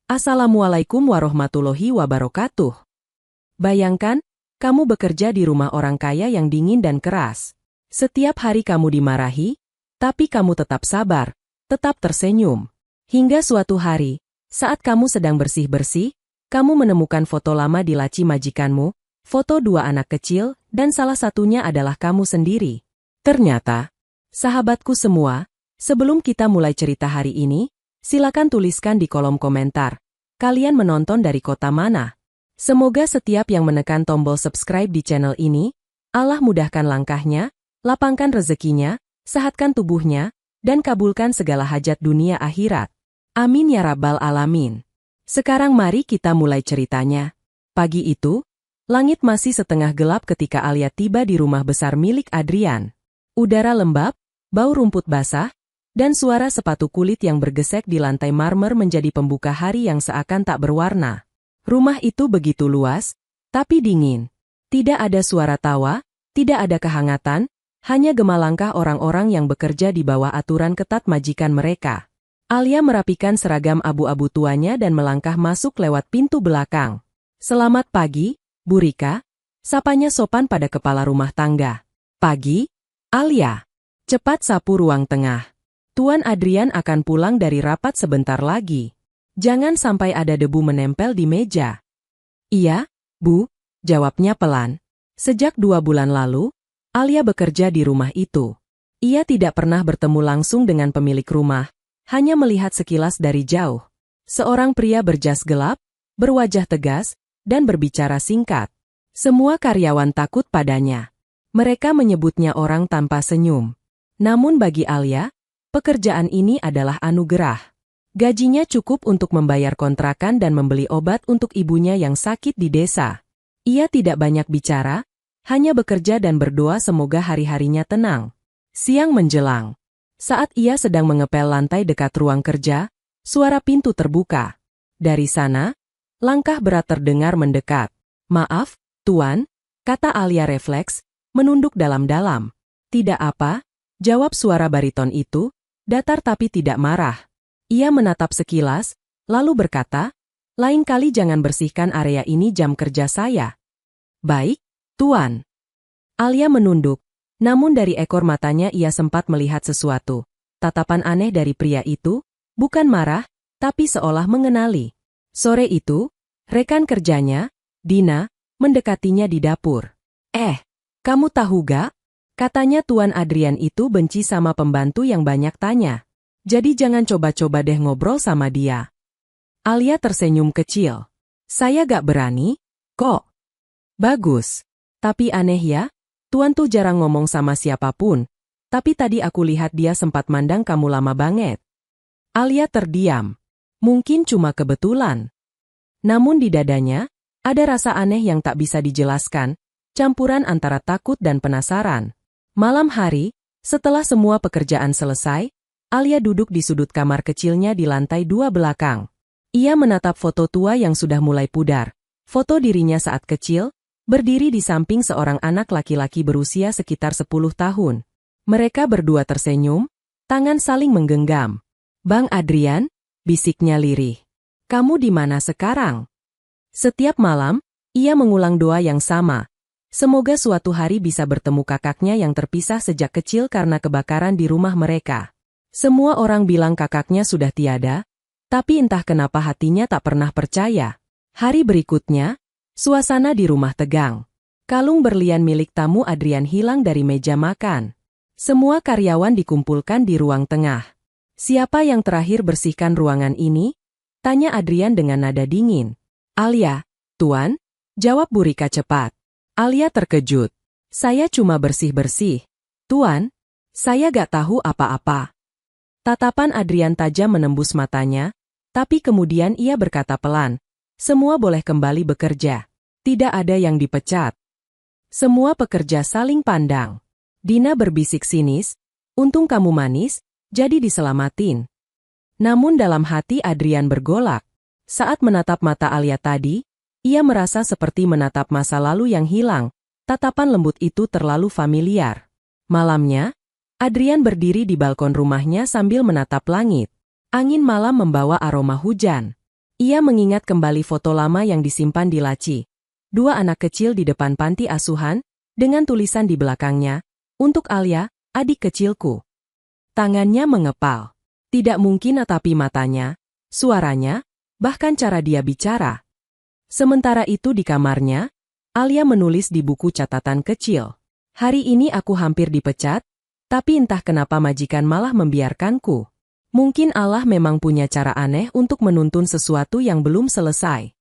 Assalamualaikum warahmatullahi wabarakatuh. Bayangkan, kamu bekerja di rumah orang kaya yang dingin dan keras. Setiap hari kamu dimarahi, tapi kamu tetap sabar, tetap tersenyum. Hingga suatu hari, saat kamu sedang bersih-bersih, kamu menemukan foto lama di laci majikanmu, foto dua anak kecil, dan salah satunya adalah kamu sendiri. Ternyata, sahabatku semua, sebelum kita mulai cerita hari ini, silakan tuliskan di kolom komentar, kalian menonton dari kota mana? Semoga setiap yang menekan tombol subscribe di channel ini, Allah mudahkan langkahnya, lapangkan rezekinya, sehatkan tubuhnya, dan kabulkan segala hajat dunia akhirat. Amin ya rabbal alamin. Sekarang mari kita mulai ceritanya. Pagi itu, langit masih setengah gelap ketika Alia tiba di rumah besar milik Adrian. Udara lembab, bau rumput basah, dan suara sepatu kulit yang bergesek di lantai marmer menjadi pembuka hari yang seakan tak berwarna. Rumah itu begitu luas, tapi dingin. Tidak ada suara tawa, tidak ada kehangatan, hanya gema langkah orang-orang yang bekerja di bawah aturan ketat majikan mereka. Alia merapikan seragam abu-abu tuanya dan melangkah masuk lewat pintu belakang. "Selamat pagi, Bu Rika," sapanya sopan pada kepala rumah tangga. "Pagi, Alia." Cepat sapu ruang tengah. Tuan Adrian akan pulang dari rapat sebentar lagi. Jangan sampai ada debu menempel di meja. "Iya, Bu," jawabnya pelan. Sejak 2 bulan lalu, Alia bekerja di rumah itu. Ia tidak pernah bertemu langsung dengan pemilik rumah, hanya melihat sekilas dari jauh. Seorang pria berjas gelap, berwajah tegas, dan berbicara singkat. Semua karyawan takut padanya. Mereka menyebutnya orang tanpa senyum. Namun bagi Alia, pekerjaan ini adalah anugerah. Gajinya cukup untuk membayar kontrakan dan membeli obat untuk ibunya yang sakit di desa. Ia tidak banyak bicara, hanya bekerja dan berdoa semoga hari-harinya tenang. Siang menjelang. Saat ia sedang mengepel lantai dekat ruang kerja, suara pintu terbuka. Dari sana, langkah berat terdengar mendekat. "Maaf, Tuan," kata Alia refleks, menunduk dalam-dalam. "Tidak apa," jawab suara bariton itu, datar tapi tidak marah. Ia menatap sekilas, lalu berkata, "Lain kali jangan bersihkan area ini jam kerja saya." "Baik, Tuan." Alia menunduk, namun dari ekor matanya ia sempat melihat sesuatu. Tatapan aneh dari pria itu, bukan marah, tapi seolah mengenali. Sore itu, rekan kerjanya, Dina, mendekatinya di dapur. Kamu tahu gak?" Katanya Tuan Adrian itu benci sama pembantu yang banyak tanya. "Jadi jangan coba-coba deh ngobrol sama dia." Alia tersenyum kecil. "Saya gak berani, kok." "Bagus. Tapi aneh ya, Tuan tuh jarang ngomong sama siapapun. Tapi tadi aku lihat dia sempat mandang kamu lama banget." Alia terdiam. Mungkin cuma kebetulan. Namun di dadanya, ada rasa aneh yang tak bisa dijelaskan, campuran antara takut dan penasaran. Malam hari, setelah semua pekerjaan selesai, Alia duduk di sudut kamar kecilnya di lantai 2 belakang. Ia menatap foto tua yang sudah mulai pudar. Foto dirinya saat kecil, berdiri di samping seorang anak laki-laki berusia sekitar 10 tahun. Mereka berdua tersenyum, tangan saling menggenggam. "Bang Adrian," bisiknya lirih. "Kamu di mana sekarang?" Setiap malam, ia mengulang doa yang sama. Semoga suatu hari bisa bertemu kakaknya yang terpisah sejak kecil karena kebakaran di rumah mereka. Semua orang bilang kakaknya sudah tiada, tapi entah kenapa hatinya tak pernah percaya. Hari berikutnya, suasana di rumah tegang. Kalung berlian milik tamu Adrian hilang dari meja makan. Semua karyawan dikumpulkan di ruang tengah. "Siapa yang terakhir bersihkan ruangan ini?" tanya Adrian dengan nada dingin. "Alia, Tuan," jawab Bu Rika cepat. Alia terkejut. "Saya cuma bersih-bersih, Tuan. Saya gak tahu apa-apa." Tatapan Adrian tajam menembus matanya, tapi kemudian ia berkata pelan, "Semua boleh kembali bekerja. Tidak ada yang dipecat." Semua pekerja saling pandang. Dina berbisik sinis, "Untung kamu manis, jadi diselamatin." Namun dalam hati Adrian bergolak. Saat menatap mata Alia tadi, ia merasa seperti menatap masa lalu yang hilang. Tatapan lembut itu terlalu familiar. Malamnya, Adrian berdiri di balkon rumahnya sambil menatap langit. Angin malam membawa aroma hujan. Ia mengingat kembali foto lama yang disimpan di laci. Dua anak kecil di depan panti asuhan, dengan tulisan di belakangnya, "Untuk Alia, adik kecilku." Tangannya mengepal. Tidak mungkin tapi matanya, suaranya, bahkan cara dia bicara. Sementara itu di kamarnya, Alia menulis di buku catatan kecil. "Hari ini aku hampir dipecat, tapi entah kenapa majikan malah membiarkanku. Mungkin Allah memang punya cara aneh untuk menuntun sesuatu yang belum selesai."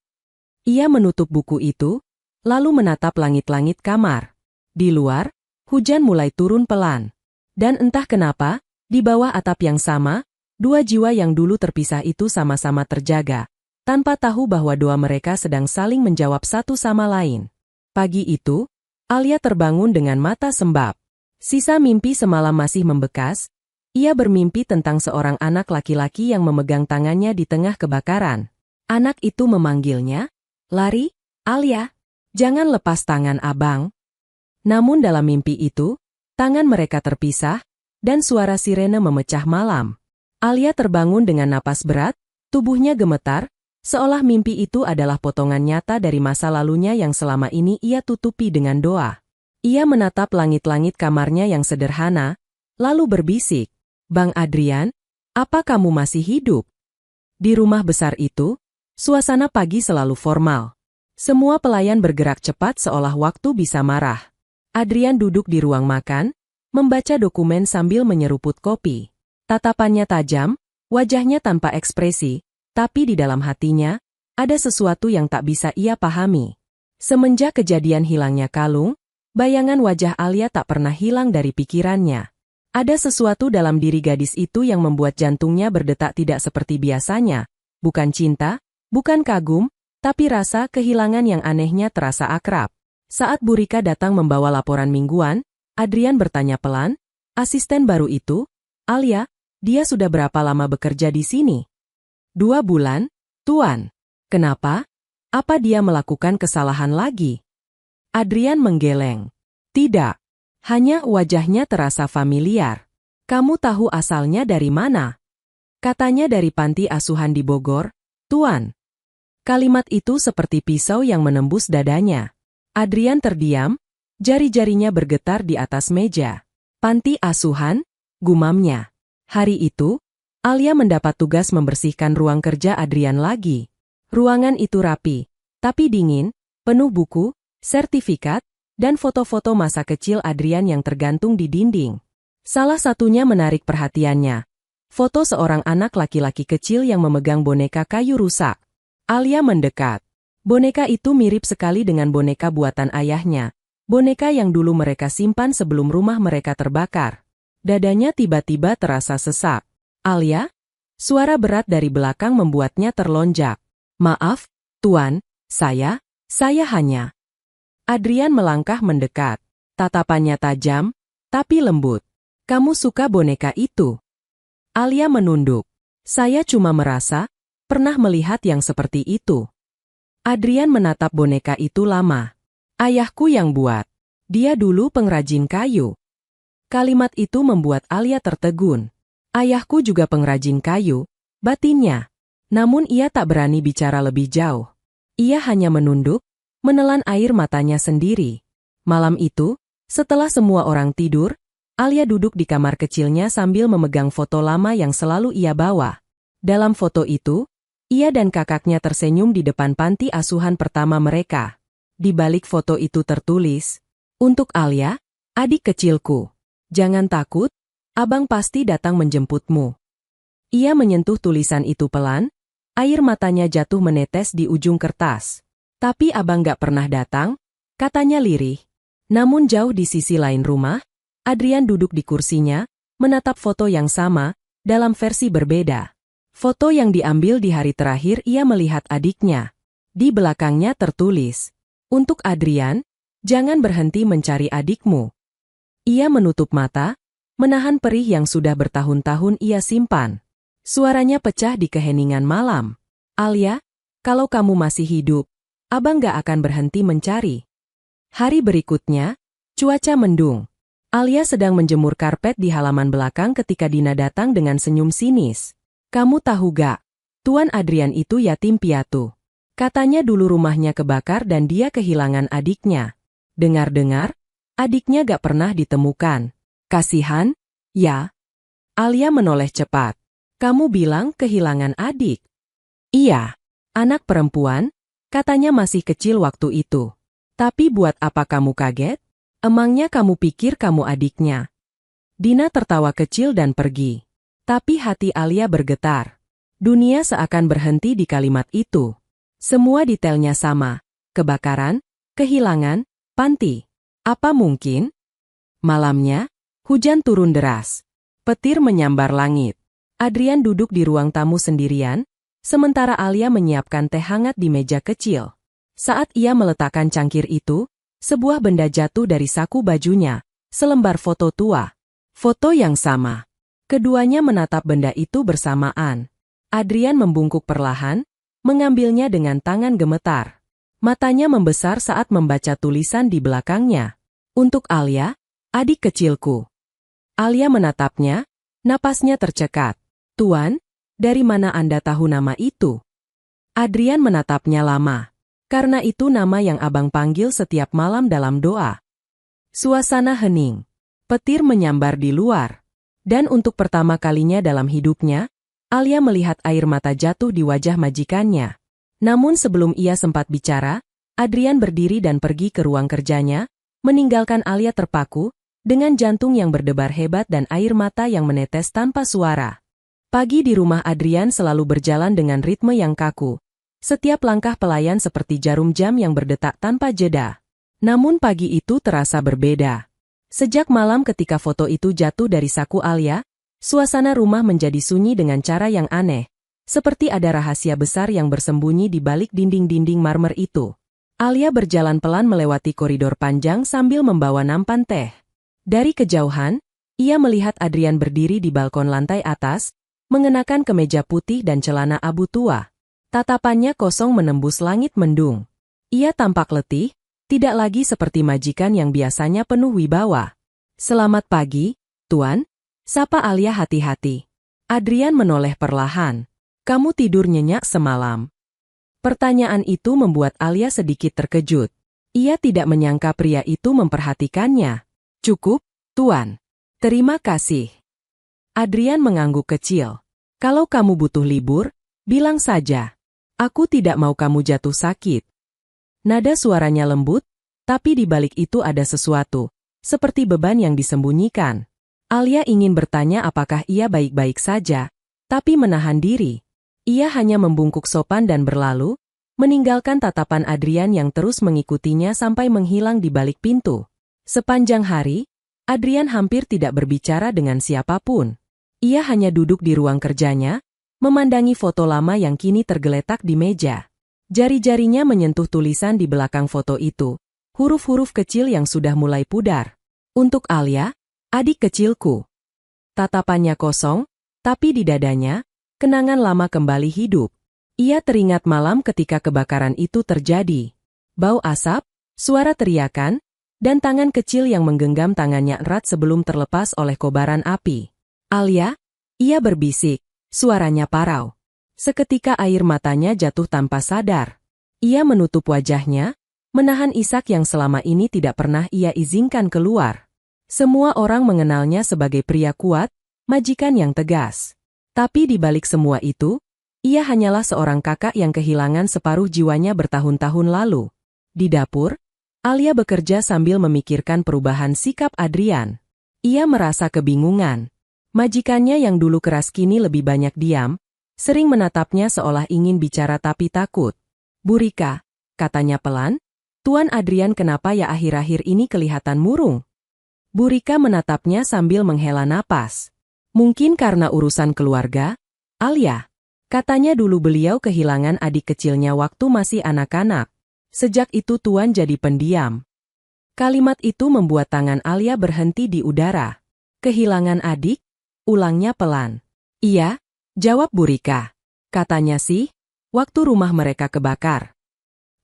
Ia menutup buku itu, lalu menatap langit-langit kamar. Di luar, hujan mulai turun pelan. Dan entah kenapa, di bawah atap yang sama, dua jiwa yang dulu terpisah itu sama-sama terjaga, tanpa tahu bahwa doa mereka sedang saling menjawab satu sama lain. Pagi itu, Alia terbangun dengan mata sembab. Sisa mimpi semalam masih membekas. Ia bermimpi tentang seorang anak laki-laki yang memegang tangannya di tengah kebakaran. Anak itu memanggilnya, "Lari, Alia, jangan lepas tangan abang." Namun dalam mimpi itu, tangan mereka terpisah, dan suara sirene memecah malam. Alia terbangun dengan napas berat, tubuhnya gemetar, seolah mimpi itu adalah potongan nyata dari masa lalunya yang selama ini ia tutupi dengan doa. Ia menatap langit-langit kamarnya yang sederhana, lalu berbisik, "Bang Adrian, apa kamu masih hidup?" Di rumah besar itu, suasana pagi selalu formal. Semua pelayan bergerak cepat seolah waktu bisa marah. Adrian duduk di ruang makan, membaca dokumen sambil menyeruput kopi. Tatapannya tajam, wajahnya tanpa ekspresi, tapi di dalam hatinya, ada sesuatu yang tak bisa ia pahami. Semenjak kejadian hilangnya kalung, bayangan wajah Alia tak pernah hilang dari pikirannya. Ada sesuatu dalam diri gadis itu yang membuat jantungnya berdetak tidak seperti biasanya. Bukan cinta, bukan kagum, tapi rasa kehilangan yang anehnya terasa akrab. Saat Bu Rika datang membawa laporan mingguan, Adrian bertanya pelan, "Asisten baru itu, Alia, dia sudah berapa lama bekerja di sini?" "2 bulan, Tuan." "Kenapa? Apa dia melakukan kesalahan lagi?" Adrian menggeleng. "Tidak. Hanya wajahnya terasa familiar." "Kamu tahu asalnya dari mana?" "Katanya dari panti asuhan di Bogor, Tuan." Kalimat itu seperti pisau yang menembus dadanya. Adrian terdiam, jari-jarinya bergetar di atas meja. "Panti asuhan?" gumamnya. Hari itu, Alia mendapat tugas membersihkan ruang kerja Adrian lagi. Ruangan itu rapi, tapi dingin, penuh buku, sertifikat, dan foto-foto masa kecil Adrian yang tergantung di dinding. Salah satunya menarik perhatiannya. Foto seorang anak laki-laki kecil yang memegang boneka kayu rusak. Alia mendekat. Boneka itu mirip sekali dengan boneka buatan ayahnya. Boneka yang dulu mereka simpan sebelum rumah mereka terbakar. Dadanya tiba-tiba terasa sesak. "Alia?" Suara berat dari belakang membuatnya terlonjak. "Maaf, Tuan, saya hanya..." Adrian melangkah mendekat. Tatapannya tajam, tapi lembut. "Kamu suka boneka itu?" Alia menunduk. "Saya cuma merasa, pernah melihat yang seperti itu." Adrian menatap boneka itu lama. "Ayahku yang buat. Dia dulu pengrajin kayu." Kalimat itu membuat Alia tertegun. "Ayahku juga pengrajin kayu," batinnya. Namun ia tak berani bicara lebih jauh. Ia hanya menunduk, menelan air matanya sendiri. Malam itu, setelah semua orang tidur, Alia duduk di kamar kecilnya sambil memegang foto lama yang selalu ia bawa. Dalam foto itu, ia dan kakaknya tersenyum di depan panti asuhan pertama mereka. Di balik foto itu tertulis, "Untuk Alia, adik kecilku. Jangan takut, abang pasti datang menjemputmu." Ia menyentuh tulisan itu pelan, air matanya jatuh menetes di ujung kertas. "Tapi abang gak pernah datang," katanya lirih. Namun jauh di sisi lain rumah, Adrian duduk di kursinya, menatap foto yang sama, dalam versi berbeda. Foto yang diambil di hari terakhir ia melihat adiknya. Di belakangnya tertulis, "Untuk Adrian, jangan berhenti mencari adikmu." Ia menutup mata, menahan perih yang sudah bertahun-tahun ia simpan. Suaranya pecah di keheningan malam. "Alia, kalau kamu masih hidup, abang gak akan berhenti mencari." Hari berikutnya, cuaca mendung. Alia sedang menjemur karpet di halaman belakang ketika Dina datang dengan senyum sinis. "Kamu tahu gak? Tuan Adrian itu yatim piatu. Katanya dulu rumahnya kebakar dan dia kehilangan adiknya. Dengar-dengar, adiknya gak pernah ditemukan. Kasihan? Ya. Alia menoleh cepat. Kamu bilang kehilangan adik? Iya. Anak perempuan, katanya masih kecil waktu itu. Tapi buat apa kamu kaget? Emangnya kamu pikir kamu adiknya? Dina tertawa kecil dan pergi. Tapi hati Alia bergetar. Dunia seakan berhenti di kalimat itu. Semua detailnya sama. Kebakaran, kehilangan, panti. Apa mungkin? Malamnya, hujan turun deras. Petir menyambar langit. Adrian duduk di ruang tamu sendirian, sementara Alia menyiapkan teh hangat di meja kecil. Saat ia meletakkan cangkir itu, sebuah benda jatuh dari saku bajunya, selembar foto tua. Foto yang sama. Keduanya menatap benda itu bersamaan. Adrian membungkuk perlahan, mengambilnya dengan tangan gemetar. Matanya membesar saat membaca tulisan di belakangnya. Untuk Alia, adik kecilku. Alia menatapnya, napasnya tercekat. Tuan, dari mana Anda tahu nama itu? Adrian menatapnya lama. Karena itu nama yang abang panggil setiap malam dalam doa. Suasana hening. Petir menyambar di luar. Dan untuk pertama kalinya dalam hidupnya, Alia melihat air mata jatuh di wajah majikannya. Namun sebelum ia sempat bicara, Adrian berdiri dan pergi ke ruang kerjanya, meninggalkan Alia terpaku, dengan jantung yang berdebar hebat dan air mata yang menetes tanpa suara. Pagi di rumah Adrian selalu berjalan dengan ritme yang kaku. Setiap langkah pelayan seperti jarum jam yang berdetak tanpa jeda. Namun pagi itu terasa berbeda. Sejak malam ketika foto itu jatuh dari saku Alia, suasana rumah menjadi sunyi dengan cara yang aneh. Seperti ada rahasia besar yang bersembunyi di balik dinding-dinding marmer itu. Alia berjalan pelan melewati koridor panjang sambil membawa nampan teh. Dari kejauhan, ia melihat Adrian berdiri di balkon lantai atas, mengenakan kemeja putih dan celana abu tua. Tatapannya kosong menembus langit mendung. Ia tampak letih, tidak lagi seperti majikan yang biasanya penuh wibawa. Selamat pagi, Tuan. Sapa Alia hati-hati. Adrian menoleh perlahan. Kamu tidur nyenyak semalam? Pertanyaan itu membuat Alia sedikit terkejut. Ia tidak menyangka pria itu memperhatikannya. Cukup, Tuan. Terima kasih. Adrian mengangguk kecil. Kalau kamu butuh libur, bilang saja. Aku tidak mau kamu jatuh sakit. Nada suaranya lembut, tapi di balik itu ada sesuatu, seperti beban yang disembunyikan. Alia ingin bertanya apakah ia baik-baik saja, tapi menahan diri. Ia hanya membungkuk sopan dan berlalu, meninggalkan tatapan Adrian yang terus mengikutinya sampai menghilang di balik pintu. Sepanjang hari, Adrian hampir tidak berbicara dengan siapapun. Ia hanya duduk di ruang kerjanya, memandangi foto lama yang kini tergeletak di meja. Jari-jarinya menyentuh tulisan di belakang foto itu, huruf-huruf kecil yang sudah mulai pudar. Untuk Alia, adik kecilku. Tatapannya kosong, tapi di dadanya, kenangan lama kembali hidup. Ia teringat malam ketika kebakaran itu terjadi. Bau asap, suara teriakan, dan tangan kecil yang menggenggam tangannya erat sebelum terlepas oleh kobaran api. Alia, ia berbisik, suaranya parau. Seketika air matanya jatuh tanpa sadar. Ia menutup wajahnya, menahan isak yang selama ini tidak pernah ia izinkan keluar. Semua orang mengenalnya sebagai pria kuat, majikan yang tegas. Tapi di balik semua itu, ia hanyalah seorang kakak yang kehilangan separuh jiwanya bertahun-tahun lalu. Di dapur, Alia bekerja sambil memikirkan perubahan sikap Adrian. Ia merasa kebingungan. Majikannya yang dulu keras kini lebih banyak diam, sering menatapnya seolah ingin bicara tapi takut. Bu Rika, katanya pelan, Tuan Adrian kenapa ya akhir-akhir ini kelihatan murung? Bu Rika menatapnya sambil menghela napas. Mungkin karena urusan keluarga, Alia. Katanya dulu beliau kehilangan adik kecilnya waktu masih anak-anak. Sejak itu Tuan jadi pendiam. Kalimat itu membuat tangan Alia berhenti di udara. Kehilangan adik? Ulangnya pelan. Iya, jawab Bu Rika. Katanya sih, waktu rumah mereka kebakar.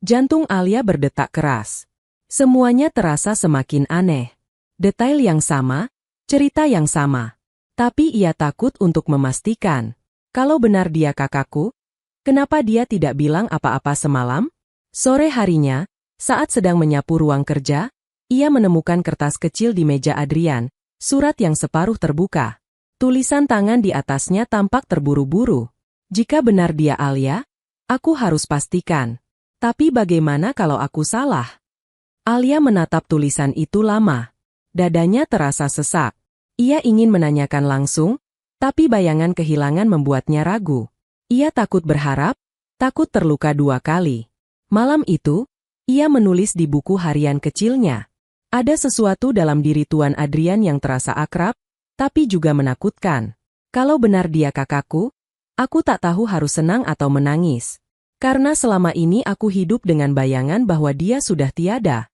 Jantung Alia berdetak keras. Semuanya terasa semakin aneh. Detail yang sama, cerita yang sama. Tapi ia takut untuk memastikan. Kalau benar dia kakakku, Kenapa dia tidak bilang apa-apa semalam? Sore harinya, saat sedang menyapu ruang kerja, ia menemukan kertas kecil di meja Adrian, surat yang separuh terbuka. Tulisan tangan di atasnya tampak terburu-buru. Jika benar dia Alia, aku harus pastikan. Tapi bagaimana kalau aku salah? Alia menatap tulisan itu lama. Dadanya terasa sesak. Ia ingin menanyakan langsung, tapi bayangan kehilangan membuatnya ragu. Ia takut berharap, takut terluka 2 kali. Malam itu, ia menulis di buku harian kecilnya. Ada sesuatu dalam diri Tuan Adrian yang terasa akrab, tapi juga menakutkan. Kalau benar dia kakakku, aku tak tahu harus senang atau menangis. Karena selama ini aku hidup dengan bayangan bahwa dia sudah tiada.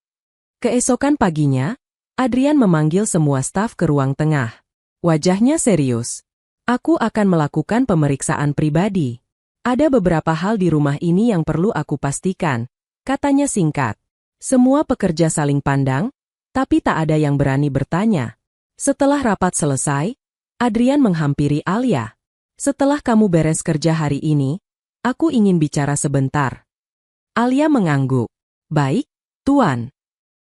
Keesokan paginya, Adrian memanggil semua staf ke ruang tengah. Wajahnya serius. Aku akan melakukan pemeriksaan pribadi. Ada beberapa hal di rumah ini yang perlu aku pastikan, katanya singkat. Semua pekerja saling pandang, tapi tak ada yang berani bertanya. Setelah rapat selesai, Adrian menghampiri Alia. Setelah kamu beres kerja hari ini, aku ingin bicara sebentar. Alia mengangguk. Baik, Tuan.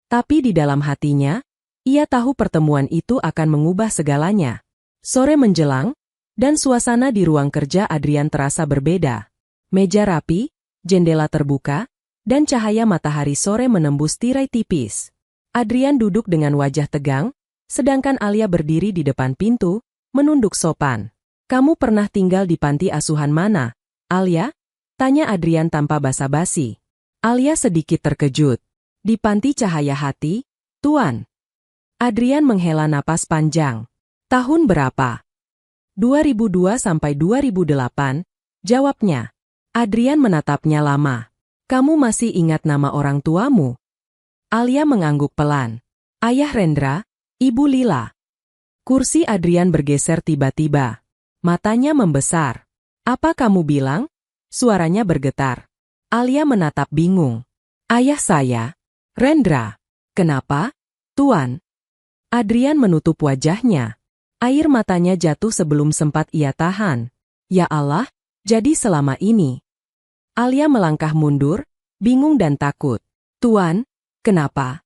Tapi di dalam hatinya, ia tahu pertemuan itu akan mengubah segalanya. Sore menjelang, dan suasana di ruang kerja Adrian terasa berbeda. Meja rapi, jendela terbuka, dan cahaya matahari sore menembus tirai tipis. Adrian duduk dengan wajah tegang, sedangkan Alia berdiri di depan pintu, menunduk sopan. Kamu pernah tinggal di panti asuhan mana, Alia? Tanya Adrian tanpa basa-basi. Alia sedikit terkejut. Di panti Cahaya Hati, Tuan. Adrian menghela napas panjang. Tahun berapa? 2002 sampai 2008, jawabnya. Adrian menatapnya lama. Kamu masih ingat nama orang tuamu? Alia mengangguk pelan. Ayah Rendra, Ibu Lila. Kursi Adrian bergeser tiba-tiba. Matanya membesar. Apa kamu bilang? Suaranya bergetar. Alia menatap bingung. Ayah saya, Rendra. Kenapa, Tuan? Adrian menutup wajahnya. Air matanya jatuh sebelum sempat ia tahan. Ya Allah, jadi selama ini. Alia melangkah mundur, bingung dan takut. Tuan, kenapa?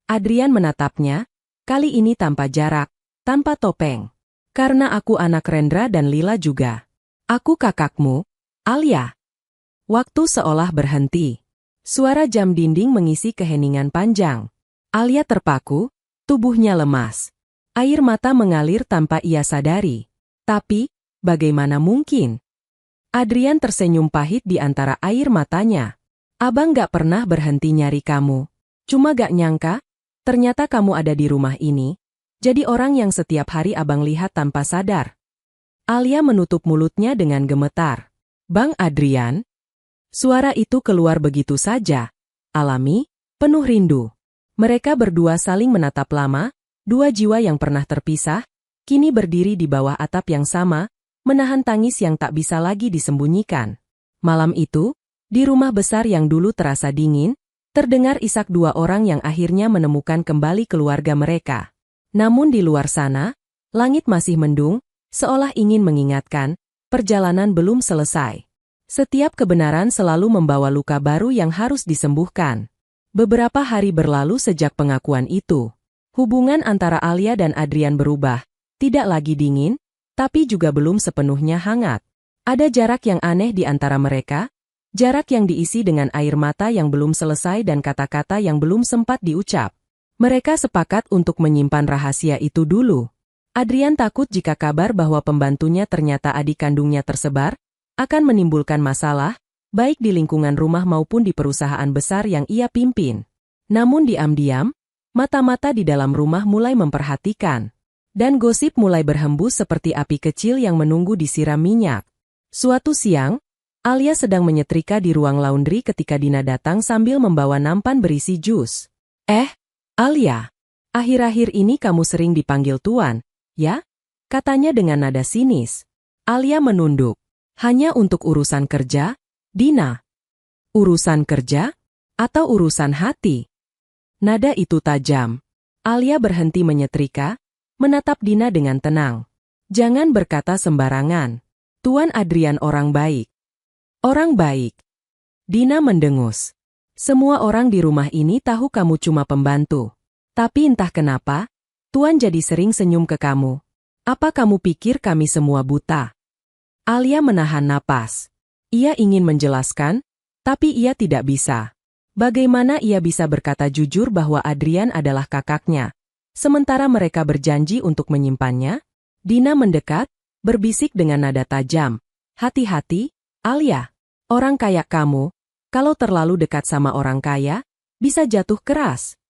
Adrian menatapnya, kali ini tanpa jarak, tanpa topeng. Karena aku anak Rendra dan Lila juga. Aku kakakmu, Alia. Waktu seolah berhenti. Suara jam dinding mengisi keheningan panjang. Alia terpaku, tubuhnya lemas. Air mata mengalir tanpa ia sadari. Tapi, bagaimana mungkin? Adrian tersenyum pahit di antara air matanya. Abang gak pernah berhenti nyari kamu. Cuma gak nyangka, ternyata kamu ada di rumah ini. Jadi orang yang setiap hari abang lihat tanpa sadar. Alia menutup mulutnya dengan gemetar. Bang Adrian? Suara itu keluar begitu saja. Alami, penuh rindu. Mereka berdua saling menatap lama. Dua jiwa yang pernah terpisah, kini berdiri di bawah atap yang sama, menahan tangis yang tak bisa lagi disembunyikan. Malam itu, di rumah besar yang dulu terasa dingin, terdengar isak 2 orang yang akhirnya menemukan kembali keluarga mereka. Namun di luar sana, langit masih mendung, seolah ingin mengingatkan, perjalanan belum selesai. Setiap kebenaran selalu membawa luka baru yang harus disembuhkan. Beberapa hari berlalu sejak pengakuan itu. Hubungan antara Alia dan Adrian berubah, tidak lagi dingin, tapi juga belum sepenuhnya hangat. Ada jarak yang aneh di antara mereka, jarak yang diisi dengan air mata yang belum selesai dan kata-kata yang belum sempat diucap. Mereka sepakat untuk menyimpan rahasia itu dulu. Adrian takut jika kabar bahwa pembantunya ternyata adik kandungnya tersebar, akan menimbulkan masalah, baik di lingkungan rumah maupun di perusahaan besar yang ia pimpin. Namun diam-diam, mata-mata di dalam rumah mulai memperhatikan. Dan gosip mulai berhembus seperti api kecil yang menunggu disiram minyak. Suatu siang, Alia sedang menyetrika di ruang laundry ketika Dina datang sambil membawa nampan berisi jus. Alia, akhir-akhir ini kamu sering dipanggil Tuan, ya? Katanya dengan nada sinis. Alia menunduk. Hanya untuk urusan kerja, Dina. Urusan kerja? Atau urusan hati? Nada itu tajam. Alia berhenti menyetrika, menatap Dina dengan tenang. Jangan berkata sembarangan. Tuan Adrian orang baik. Orang baik. Dina mendengus. Semua orang di rumah ini tahu kamu cuma pembantu. Tapi entah kenapa, Tuan jadi sering senyum ke kamu. Apa kamu pikir kami semua buta? Alia menahan napas. Ia ingin menjelaskan, tapi ia tidak bisa. Bagaimana ia bisa berkata jujur bahwa Adrian adalah kakaknya, sementara mereka berjanji untuk menyimpannya? Dina mendekat, berbisik dengan nada tajam. Hati-hati, Alia. Orang kayak kamu, kalau terlalu dekat sama orang kaya, bisa jatuh keras.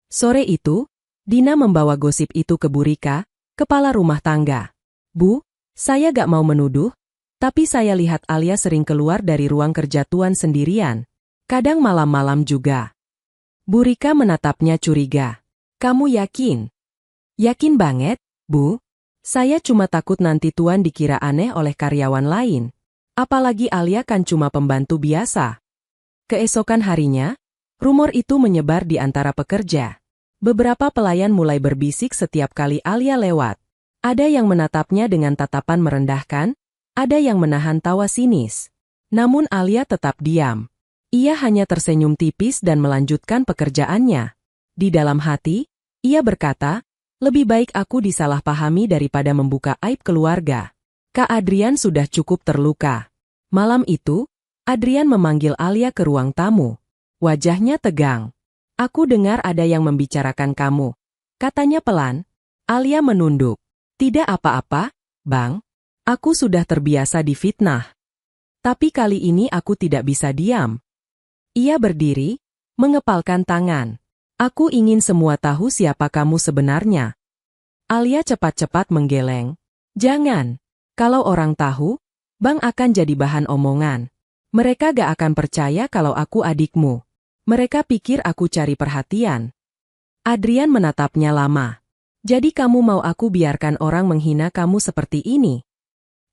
Sore itu, Dina membawa gosip itu ke Bu Rika, kepala rumah tangga. Bu, saya gak mau menuduh, tapi saya lihat Alia sering keluar dari ruang kerja Tuan sendirian. Kadang malam-malam juga. Bu Rika menatapnya curiga. Kamu yakin? Yakin banget, Bu. Saya cuma takut nanti Tuan dikira aneh oleh karyawan lain. Apalagi Alia kan cuma pembantu biasa. Keesokan harinya, rumor itu menyebar di antara pekerja. Beberapa pelayan mulai berbisik setiap kali Alia lewat. Ada yang menatapnya dengan tatapan merendahkan, ada yang menahan tawa sinis. Namun Alia tetap diam. Ia hanya tersenyum tipis dan melanjutkan pekerjaannya. Di dalam hati, ia berkata, lebih baik aku disalahpahami daripada membuka aib keluarga. Kak Adrian sudah cukup terluka. Malam itu, Adrian memanggil Alia ke ruang tamu. Wajahnya tegang. Aku dengar ada yang membicarakan kamu. Katanya pelan. Alia menunduk. Tidak apa-apa, Bang. Aku sudah terbiasa difitnah. Tapi kali ini aku tidak bisa diam. Ia berdiri, mengepalkan tangan. Aku ingin semua tahu siapa kamu sebenarnya. Alia cepat-cepat menggeleng. Jangan. Kalau orang tahu, Bang akan jadi bahan omongan. Mereka gak akan percaya kalau aku adikmu. Mereka pikir aku cari perhatian. Adrian menatapnya lama. Jadi kamu mau aku biarkan orang menghina kamu seperti ini?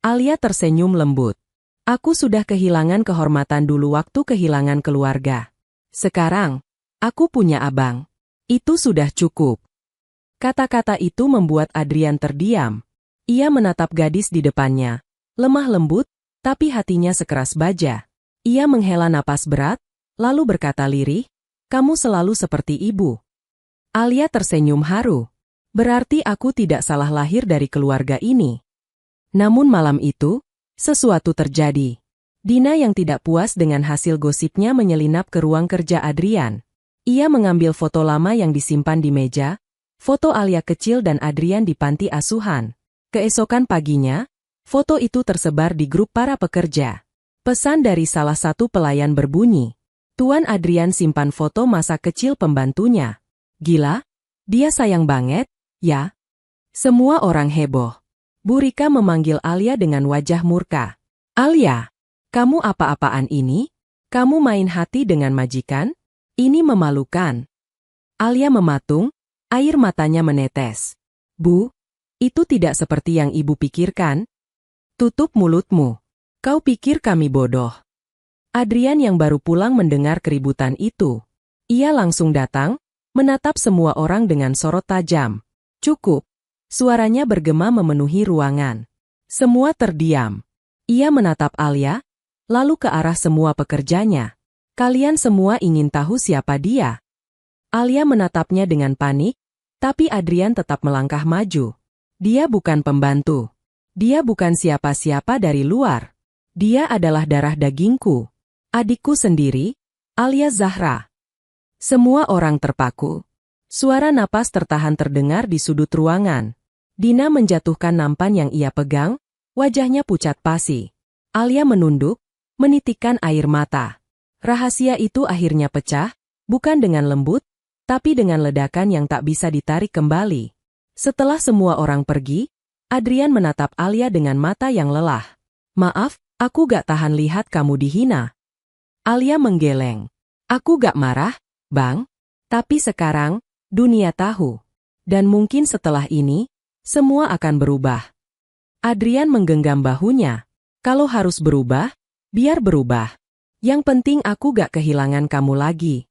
Alia tersenyum lembut. Aku sudah kehilangan kehormatan dulu waktu kehilangan keluarga. Sekarang, aku punya abang. Itu sudah cukup. Kata-kata itu membuat Adrian terdiam. Ia menatap gadis di depannya. Lemah lembut, tapi hatinya sekeras baja. Ia menghela napas berat, lalu berkata lirih, kamu selalu seperti ibu. Alia tersenyum haru. Berarti aku tidak salah lahir dari keluarga ini. Namun malam itu, sesuatu terjadi. Dina yang tidak puas dengan hasil gosipnya menyelinap ke ruang kerja Adrian. Ia mengambil foto lama yang disimpan di meja, foto Alia kecil dan Adrian di panti asuhan. Keesokan paginya, foto itu tersebar di grup para pekerja. Pesan dari salah satu pelayan berbunyi, Tuan Adrian simpan foto masa kecil pembantunya. Gila, dia sayang banget, ya? Semua orang heboh. Bu Rika memanggil Alia dengan wajah murka. Alia, kamu apa-apaan ini? Kamu main hati dengan majikan? Ini memalukan. Alia mematung, air matanya menetes. Bu, itu tidak seperti yang ibu pikirkan. Tutup mulutmu. Kau pikir kami bodoh? Adrian yang baru pulang mendengar keributan itu. Ia langsung datang, menatap semua orang dengan sorot tajam. Cukup. Suaranya bergema memenuhi ruangan. Semua terdiam. Ia menatap Alia, lalu ke arah semua pekerjanya. Kalian semua ingin tahu siapa dia? Alia menatapnya dengan panik, tapi Adrian tetap melangkah maju. Dia bukan pembantu. Dia bukan siapa-siapa dari luar. Dia adalah darah dagingku. Adikku sendiri, alias Zahra. Semua orang terpaku. Suara napas tertahan terdengar di sudut ruangan. Dina menjatuhkan nampan yang ia pegang, wajahnya pucat pasi. Alia menunduk, menitikkan air mata. Rahasia itu akhirnya pecah, bukan dengan lembut, tapi dengan ledakan yang tak bisa ditarik kembali. Setelah semua orang pergi, Adrian menatap Alia dengan mata yang lelah. Maaf, aku gak tahan lihat kamu dihina. Alia menggeleng. Aku gak marah, Bang. Tapi sekarang, dunia tahu. Dan mungkin setelah ini, semua akan berubah. Adrian menggenggam bahunya. Kalau harus berubah, biar berubah. Yang penting aku gak kehilangan kamu lagi.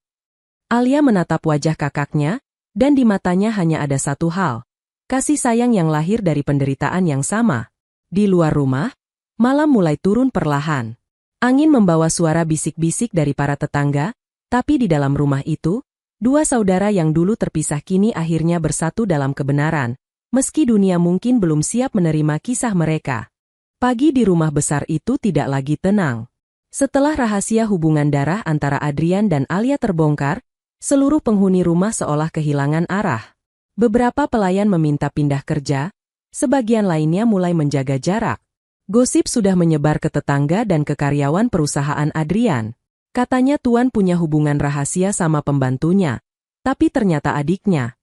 Alia menatap wajah kakaknya, dan di matanya hanya ada satu hal. Kasih sayang yang lahir dari penderitaan yang sama. Di luar rumah, malam mulai turun perlahan. Angin membawa suara bisik-bisik dari para tetangga, tapi di dalam rumah itu, dua saudara yang dulu terpisah kini akhirnya bersatu dalam kebenaran, meski dunia mungkin belum siap menerima kisah mereka. Pagi di rumah besar itu tidak lagi tenang. Setelah rahasia hubungan darah antara Adrian dan Alia terbongkar, seluruh penghuni rumah seolah kehilangan arah. Beberapa pelayan meminta pindah kerja, sebagian lainnya mulai menjaga jarak. Gosip sudah menyebar ke tetangga dan ke karyawan perusahaan Adrian. Katanya Tuan punya hubungan rahasia sama pembantunya, tapi ternyata adiknya.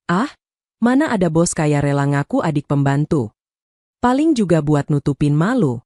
Ah, mana ada bos kaya rela ngaku adik pembantu. Paling juga buat nutupin malu.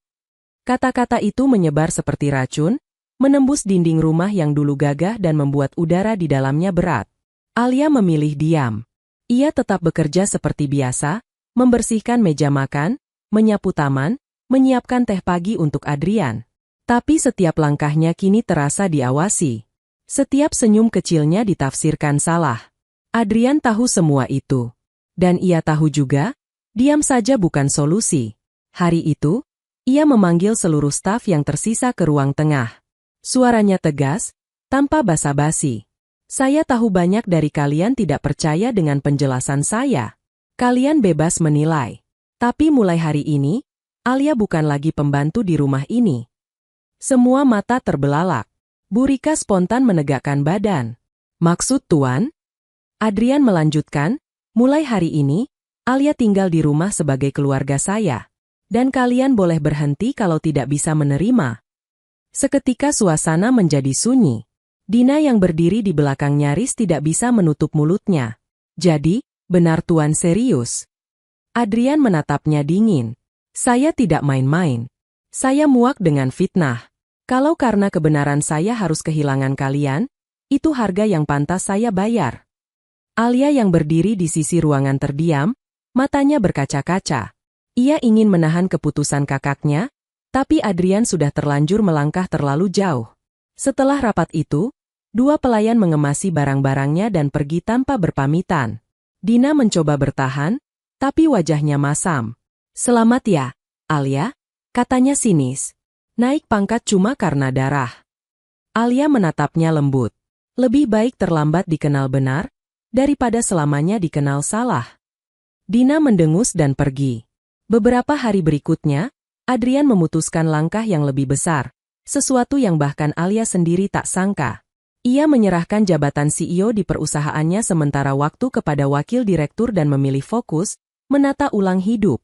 Kata-kata itu menyebar seperti racun, menembus dinding rumah yang dulu gagah dan membuat udara di dalamnya berat. Alia memilih diam. Ia tetap bekerja seperti biasa, membersihkan meja makan, menyapu taman, menyiapkan teh pagi untuk Adrian. Tapi setiap langkahnya kini terasa diawasi. Setiap senyum kecilnya ditafsirkan salah. Adrian tahu semua itu. Dan ia tahu juga, diam saja bukan solusi. Hari itu, ia memanggil seluruh staf yang tersisa ke ruang tengah. Suaranya tegas, tanpa basa-basi. Saya tahu banyak dari kalian tidak percaya dengan penjelasan saya. Kalian bebas menilai. Tapi mulai hari ini, Alia bukan lagi pembantu di rumah ini. Semua mata terbelalak. Bu Rika spontan menegakkan badan. Maksud Tuan? Adrian melanjutkan, mulai hari ini, Alia tinggal di rumah sebagai keluarga saya. Dan kalian boleh berhenti kalau tidak bisa menerima. Seketika suasana menjadi sunyi. Dina yang berdiri di belakang nyaris tidak bisa menutup mulutnya. Jadi, benar Tuan serius? Adrian menatapnya dingin. Saya tidak main-main. Saya muak dengan fitnah. Kalau karena kebenaran saya harus kehilangan kalian, itu harga yang pantas saya bayar. Alia yang berdiri di sisi ruangan terdiam, matanya berkaca-kaca. Ia ingin menahan keputusan kakaknya, tapi Adrian sudah terlanjur melangkah terlalu jauh. Setelah rapat itu, dua pelayan mengemasi barang-barangnya dan pergi tanpa berpamitan. Dina mencoba bertahan, tapi wajahnya masam. Selamat ya, Alia, katanya sinis. Naik pangkat cuma karena darah. Alia menatapnya lembut. Lebih baik terlambat dikenal benar, daripada selamanya dikenal salah. Dina mendengus dan pergi. Beberapa hari berikutnya, Adrian memutuskan langkah yang lebih besar, sesuatu yang bahkan Alia sendiri tak sangka. Ia menyerahkan jabatan CEO di perusahaannya sementara waktu kepada wakil direktur dan memilih fokus, menata ulang hidup.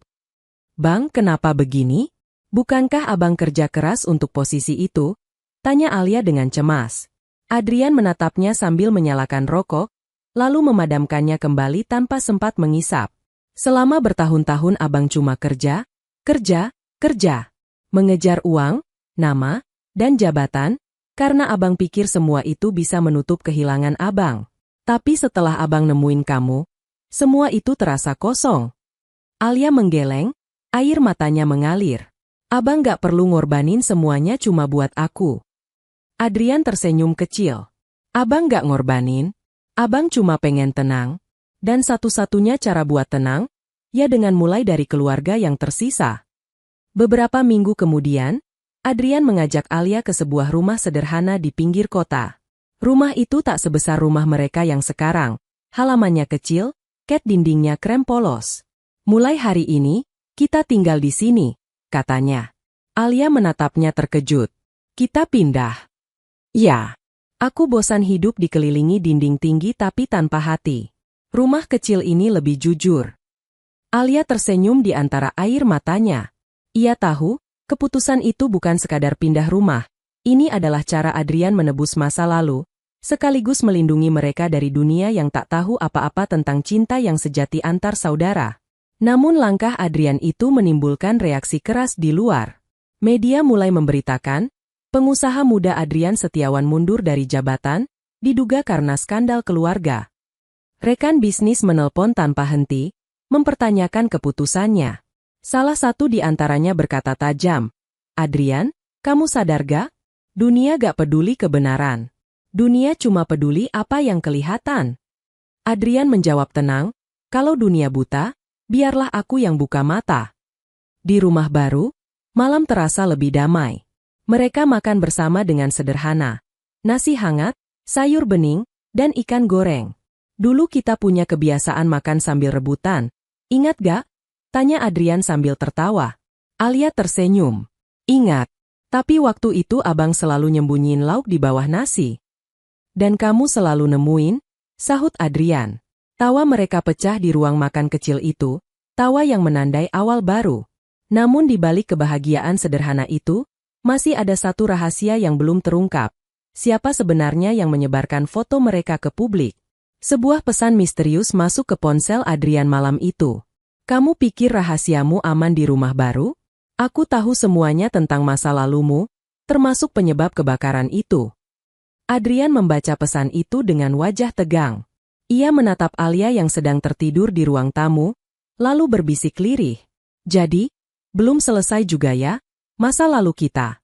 Bang, kenapa begini? Bukankah abang kerja keras untuk posisi itu? Tanya Alia dengan cemas. Adrian menatapnya sambil menyalakan rokok, lalu memadamkannya kembali tanpa sempat mengisap. Selama bertahun-tahun abang cuma kerja, kerja. Mengejar uang, nama, dan jabatan, karena abang pikir semua itu bisa menutup kehilangan abang. Tapi setelah abang nemuin kamu, semua itu terasa kosong. Alia menggeleng, air matanya mengalir. Abang gak perlu ngorbanin semuanya cuma buat aku. Adrian tersenyum kecil. Abang gak ngorbanin. Abang cuma pengen tenang. Dan satu-satunya cara buat tenang, ya dengan mulai dari keluarga yang tersisa. Beberapa minggu kemudian, Adrian mengajak Alia ke sebuah rumah sederhana di pinggir kota. Rumah itu tak sebesar rumah mereka yang sekarang. Halamannya kecil, cat dindingnya krem polos. Mulai hari ini, kita tinggal di sini, katanya. Alia menatapnya terkejut. Kita pindah. Ya. Aku bosan hidup dikelilingi dinding tinggi tapi tanpa hati. Rumah kecil ini lebih jujur. Alia tersenyum di antara air matanya. Ia tahu, keputusan itu bukan sekadar pindah rumah. Ini adalah cara Adrian menebus masa lalu, sekaligus melindungi mereka dari dunia yang tak tahu apa-apa tentang cinta yang sejati antar saudara. Namun langkah Adrian itu menimbulkan reaksi keras di luar. Media mulai memberitakan, pengusaha muda Adrian Setiawan mundur dari jabatan, diduga karena skandal keluarga. Rekan bisnis menelpon tanpa henti, mempertanyakan keputusannya. Salah satu di antaranya berkata tajam, Adrian, kamu sadar gak? Dunia gak peduli kebenaran. Dunia cuma peduli apa yang kelihatan. Adrian menjawab tenang, kalau dunia buta, biarlah aku yang buka mata. Di rumah baru, malam terasa lebih damai. Mereka makan bersama dengan sederhana. Nasi hangat, sayur bening, dan ikan goreng. Dulu kita punya kebiasaan makan sambil rebutan. Ingat gak? Tanya Adrian sambil tertawa. Alia tersenyum. Ingat. Tapi waktu itu abang selalu nyembunyiin lauk di bawah nasi. Dan kamu selalu nemuin, sahut Adrian. Tawa mereka pecah di ruang makan kecil itu, tawa yang menandai awal baru. Namun di balik kebahagiaan sederhana itu, masih ada satu rahasia yang belum terungkap. Siapa sebenarnya yang menyebarkan foto mereka ke publik? Sebuah pesan misterius masuk ke ponsel Adrian malam itu. Kamu pikir rahasiamu aman di rumah baru? Aku tahu semuanya tentang masa lalumu, termasuk penyebab kebakaran itu. Adrian membaca pesan itu dengan wajah tegang. Ia menatap Alia yang sedang tertidur di ruang tamu, lalu berbisik lirih. Jadi, belum selesai juga ya, masa lalu kita.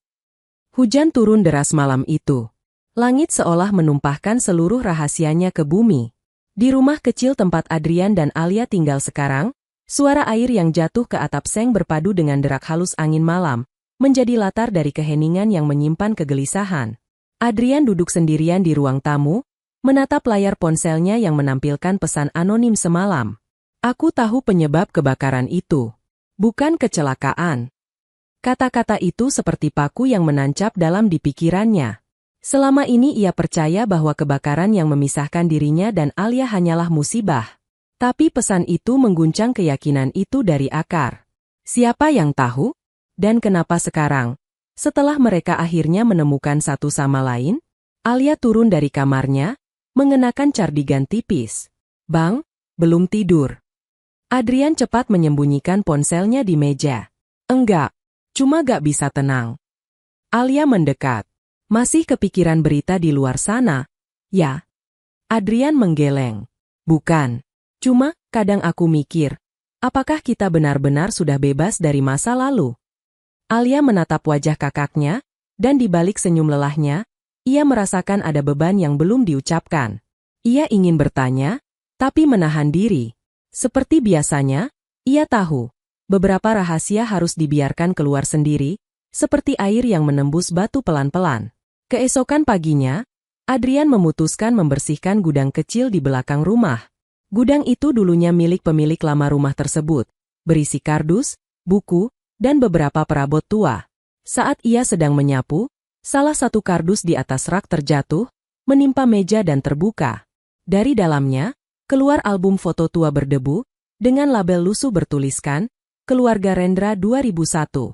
Hujan turun deras malam itu. Langit seolah menumpahkan seluruh rahasianya ke bumi. Di rumah kecil tempat Adrian dan Alia tinggal sekarang, suara air yang jatuh ke atap seng berpadu dengan derak halus angin malam, menjadi latar dari keheningan yang menyimpan kegelisahan. Adrian duduk sendirian di ruang tamu, menatap layar ponselnya yang menampilkan pesan anonim semalam. Aku tahu penyebab kebakaran itu. Bukan kecelakaan. Kata-kata itu seperti paku yang menancap dalam di pikirannya. Selama ini ia percaya bahwa kebakaran yang memisahkan dirinya dan Alia hanyalah musibah. Tapi pesan itu mengguncang keyakinan itu dari akar. Siapa yang tahu? Dan kenapa sekarang, setelah mereka akhirnya menemukan satu sama lain? Alia turun dari kamarnya, mengenakan cardigan tipis. Bang, belum tidur. Adrian cepat menyembunyikan ponselnya di meja. Enggak, cuma gak bisa tenang. Alia mendekat. Masih kepikiran berita di luar sana? Ya. Adrian menggeleng. Bukan. Cuma, kadang aku mikir, apakah kita benar-benar sudah bebas dari masa lalu? Alia menatap wajah kakaknya, dan di balik senyum lelahnya, ia merasakan ada beban yang belum diucapkan. Ia ingin bertanya, tapi menahan diri. Seperti biasanya, ia tahu, beberapa rahasia harus dibiarkan keluar sendiri, seperti air yang menembus batu pelan-pelan. Keesokan paginya, Adrian memutuskan membersihkan gudang kecil di belakang rumah. Gudang itu dulunya milik pemilik lama rumah tersebut, berisi kardus, buku, dan beberapa perabot tua. Saat ia sedang menyapu, salah satu kardus di atas rak terjatuh, menimpa meja dan terbuka. Dari dalamnya, keluar album foto tua berdebu, dengan label lusuh bertuliskan, Keluarga Rendra 2001.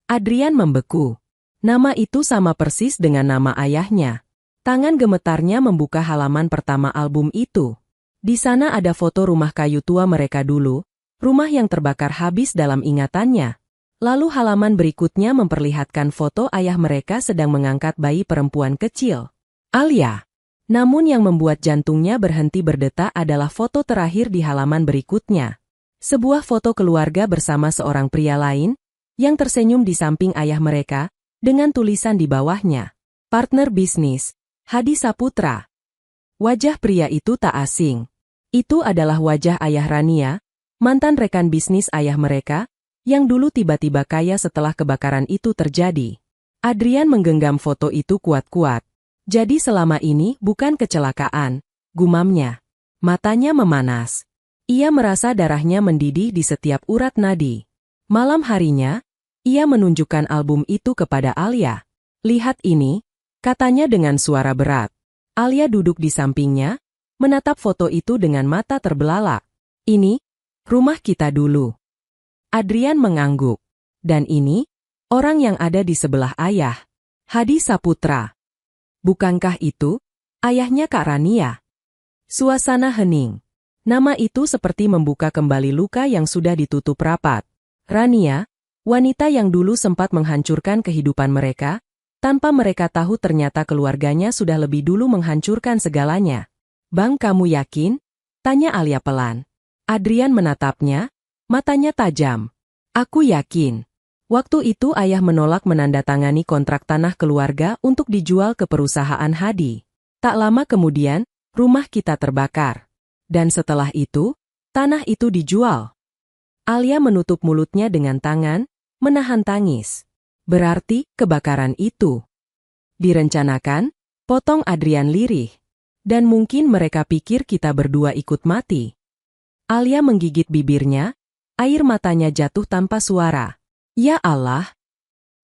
Adrian membeku. Nama itu sama persis dengan nama ayahnya. Tangan gemetarnya membuka halaman pertama album itu. Di sana ada foto rumah kayu tua mereka dulu, rumah yang terbakar habis dalam ingatannya. Lalu halaman berikutnya memperlihatkan foto ayah mereka sedang mengangkat bayi perempuan kecil, Alia. Namun yang membuat jantungnya berhenti berdetak adalah foto terakhir di halaman berikutnya. Sebuah foto keluarga bersama seorang pria lain, yang tersenyum di samping ayah mereka, dengan tulisan di bawahnya, partner bisnis, Hadi Saputra. Wajah pria itu tak asing. Itu adalah wajah ayah Rania, mantan rekan bisnis ayah mereka, yang dulu tiba-tiba kaya setelah kebakaran itu terjadi. Adrian menggenggam foto itu kuat-kuat. Jadi selama ini bukan kecelakaan, gumamnya. Matanya memanas. Ia merasa darahnya mendidih di setiap urat nadi. Malam harinya, ia menunjukkan album itu kepada Alia. Lihat ini, katanya dengan suara berat. Alia duduk di sampingnya, menatap foto itu dengan mata terbelalak. Ini, rumah kita dulu. Adrian mengangguk. Dan ini, orang yang ada di sebelah ayah, Hadi Saputra. Bukankah itu, ayahnya Kak Rania? Suasana hening. Nama itu seperti membuka kembali luka yang sudah ditutup rapat. Rania, wanita yang dulu sempat menghancurkan kehidupan mereka, tanpa mereka tahu ternyata keluarganya sudah lebih dulu menghancurkan segalanya. Bang, kamu yakin? Tanya Alia pelan. Adrian menatapnya, matanya tajam. Aku yakin. Waktu itu ayah menolak menandatangani kontrak tanah keluarga untuk dijual ke perusahaan Hadi. Tak lama kemudian, rumah kita terbakar. Dan setelah itu, tanah itu dijual. Alia menutup mulutnya dengan tangan, menahan tangis. Berarti, kebakaran itu direncanakan, potong Adrian lirih. Dan mungkin mereka pikir kita berdua ikut mati. Alia menggigit bibirnya, air matanya jatuh tanpa suara. Ya Allah!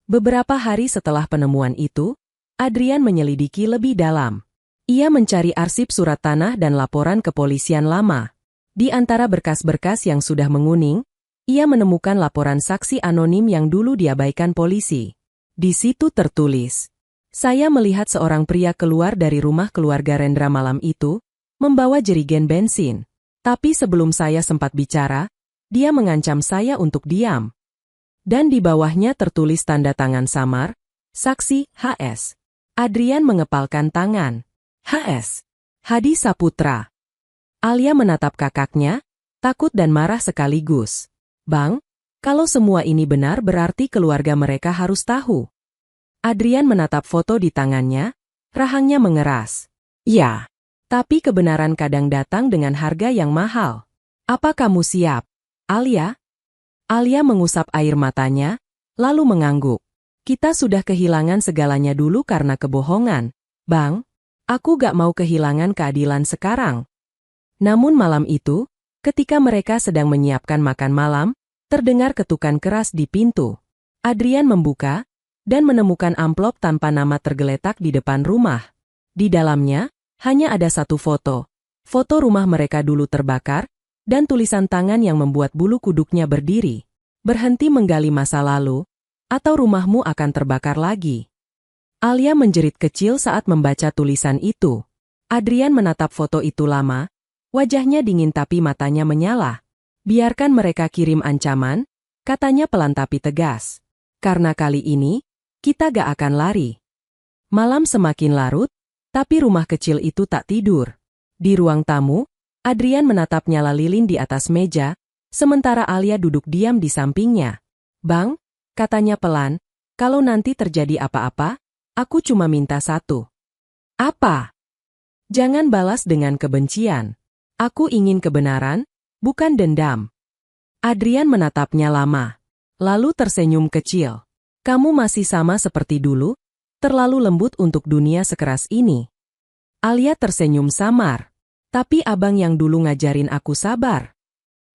Beberapa hari setelah penemuan itu, Adrian menyelidiki lebih dalam. Ia mencari arsip surat tanah dan laporan kepolisian lama. Di antara berkas-berkas yang sudah menguning, ia menemukan laporan saksi anonim yang dulu diabaikan polisi. Di situ tertulis, "Saya melihat seorang pria keluar dari rumah keluarga Rendra malam itu, membawa jerigen bensin. Tapi sebelum saya sempat bicara, dia mengancam saya untuk diam." Dan di bawahnya tertulis tanda tangan samar, saksi HS. Adrian mengepalkan tangan. HS. Hadi Saputra. Alia menatap kakaknya, takut dan marah sekaligus. Bang, kalau semua ini benar berarti keluarga mereka harus tahu. Adrian menatap foto di tangannya, rahangnya mengeras. Ya, tapi kebenaran kadang datang dengan harga yang mahal. Apa kamu siap, Alia? Alia mengusap air matanya, lalu mengangguk. Kita sudah kehilangan segalanya dulu karena kebohongan. Bang, aku gak mau kehilangan keadilan sekarang. Namun malam itu, ketika mereka sedang menyiapkan makan malam, terdengar ketukan keras di pintu. Adrian membuka, dan menemukan amplop tanpa nama tergeletak di depan rumah. Di dalamnya, hanya ada satu foto. Foto rumah mereka dulu terbakar, dan tulisan tangan yang membuat bulu kuduknya berdiri. Berhenti menggali masa lalu, atau rumahmu akan terbakar lagi. Alia menjerit kecil saat membaca tulisan itu. Adrian menatap foto itu lama, wajahnya dingin tapi matanya menyala. Biarkan mereka kirim ancaman, katanya pelan tapi tegas. Karena kali ini, kita gak akan lari. Malam semakin larut, tapi rumah kecil itu tak tidur. Di ruang tamu, Adrian menatap nyala lilin di atas meja, sementara Alia duduk diam di sampingnya. Bang, katanya pelan, kalau nanti terjadi apa-apa, aku cuma minta satu. Apa? Jangan balas dengan kebencian. Aku ingin kebenaran, bukan dendam. Adrian menatapnya lama, lalu tersenyum kecil. Kamu masih sama seperti dulu, terlalu lembut untuk dunia sekeras ini. Alia tersenyum samar. Tapi abang yang dulu ngajarin aku sabar.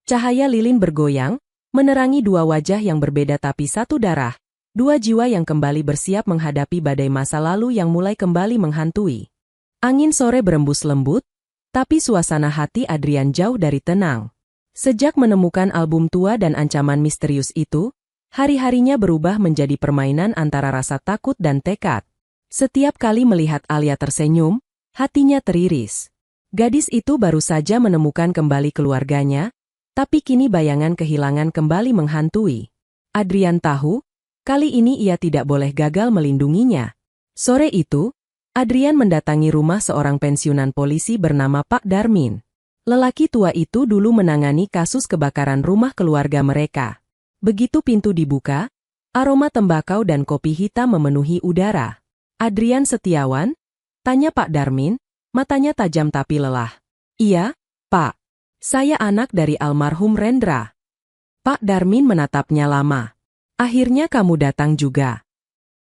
Cahaya lilin bergoyang, menerangi dua wajah yang berbeda tapi satu darah. Dua jiwa yang kembali bersiap menghadapi badai masa lalu yang mulai kembali menghantui. Angin sore berembus lembut, tapi suasana hati Adrian jauh dari tenang. Sejak menemukan album tua dan ancaman misterius itu, hari-harinya berubah menjadi permainan antara rasa takut dan tekad. Setiap kali melihat Alia tersenyum, hatinya teriris. Gadis itu baru saja menemukan kembali keluarganya, tapi kini bayangan kehilangan kembali menghantui. Adrian tahu, kali ini ia tidak boleh gagal melindunginya. Sore itu, Adrian mendatangi rumah seorang pensiunan polisi bernama Pak Darmin. Lelaki tua itu dulu menangani kasus kebakaran rumah keluarga mereka. Begitu pintu dibuka, aroma tembakau dan kopi hitam memenuhi udara. Adrian Setiawan? Tanya Pak Darmin, matanya tajam tapi lelah. Iya, Pak. Saya anak dari almarhum Rendra. Pak Darmin menatapnya lama. Akhirnya kamu datang juga.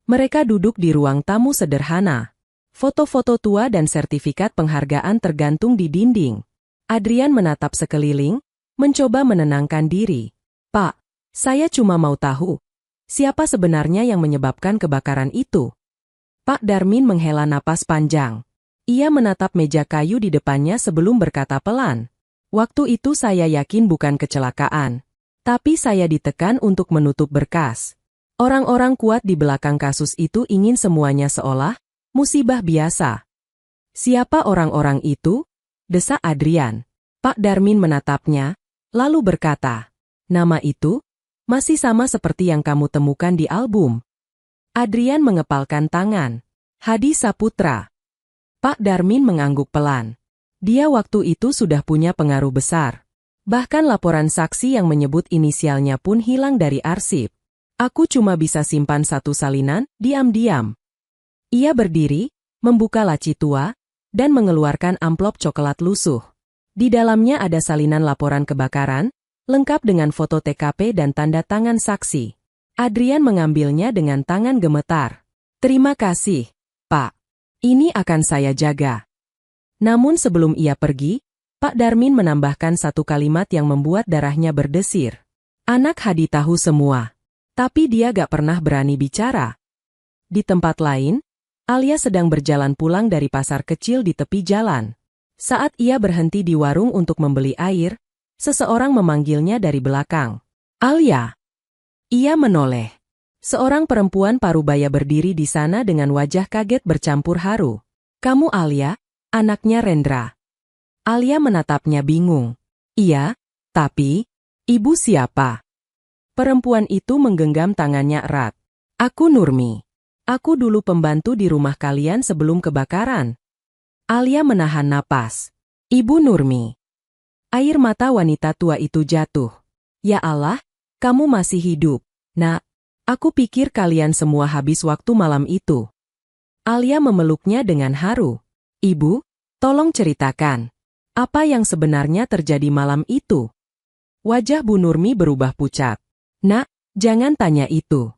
Mereka duduk di ruang tamu sederhana. Foto-foto tua dan sertifikat penghargaan tergantung di dinding. Adrian menatap sekeliling, mencoba menenangkan diri. Pak, saya cuma mau tahu, siapa sebenarnya yang menyebabkan kebakaran itu? Pak Darmin menghela napas panjang. Ia menatap meja kayu di depannya sebelum berkata pelan. Waktu itu saya yakin bukan kecelakaan. Tapi saya ditekan untuk menutup berkas. Orang-orang kuat di belakang kasus itu ingin semuanya seolah musibah biasa. Siapa orang-orang itu? Desak Adrian. Pak Darmin menatapnya, lalu berkata, nama itu masih sama seperti yang kamu temukan di album. Adrian mengepalkan tangan. Hadi Saputra. Pak Darmin mengangguk pelan. Dia waktu itu sudah punya pengaruh besar. Bahkan laporan saksi yang menyebut inisialnya pun hilang dari arsip. Aku cuma bisa simpan satu salinan, diam-diam. Ia berdiri, membuka laci tua, dan mengeluarkan amplop coklat lusuh. Di dalamnya ada salinan laporan kebakaran, lengkap dengan foto TKP dan tanda tangan saksi. Adrian mengambilnya dengan tangan gemetar. Terima kasih, Pak. Ini akan saya jaga. Namun sebelum ia pergi, Pak Darmin menambahkan satu kalimat yang membuat darahnya berdesir. Anak Hadi tahu semua. Tapi dia gak pernah berani bicara. Di tempat lain, Alia sedang berjalan pulang dari pasar kecil di tepi jalan. Saat ia berhenti di warung untuk membeli air, seseorang memanggilnya dari belakang. Alia. Ia menoleh. Seorang perempuan parubaya berdiri di sana dengan wajah kaget bercampur haru. Kamu Alia, anaknya Rendra. Alia menatapnya bingung. Iya, tapi, ibu siapa? Perempuan itu menggenggam tangannya erat. Aku Nurmi. Aku dulu pembantu di rumah kalian sebelum kebakaran. Alia menahan napas. Ibu Nurmi. Air mata wanita tua itu jatuh. Ya Allah, kamu masih hidup. Nak, aku pikir kalian semua habis waktu malam itu. Alia memeluknya dengan haru. Ibu, tolong ceritakan. Apa yang sebenarnya terjadi malam itu? Wajah Bu Nurmi berubah pucat. Nak, jangan tanya itu.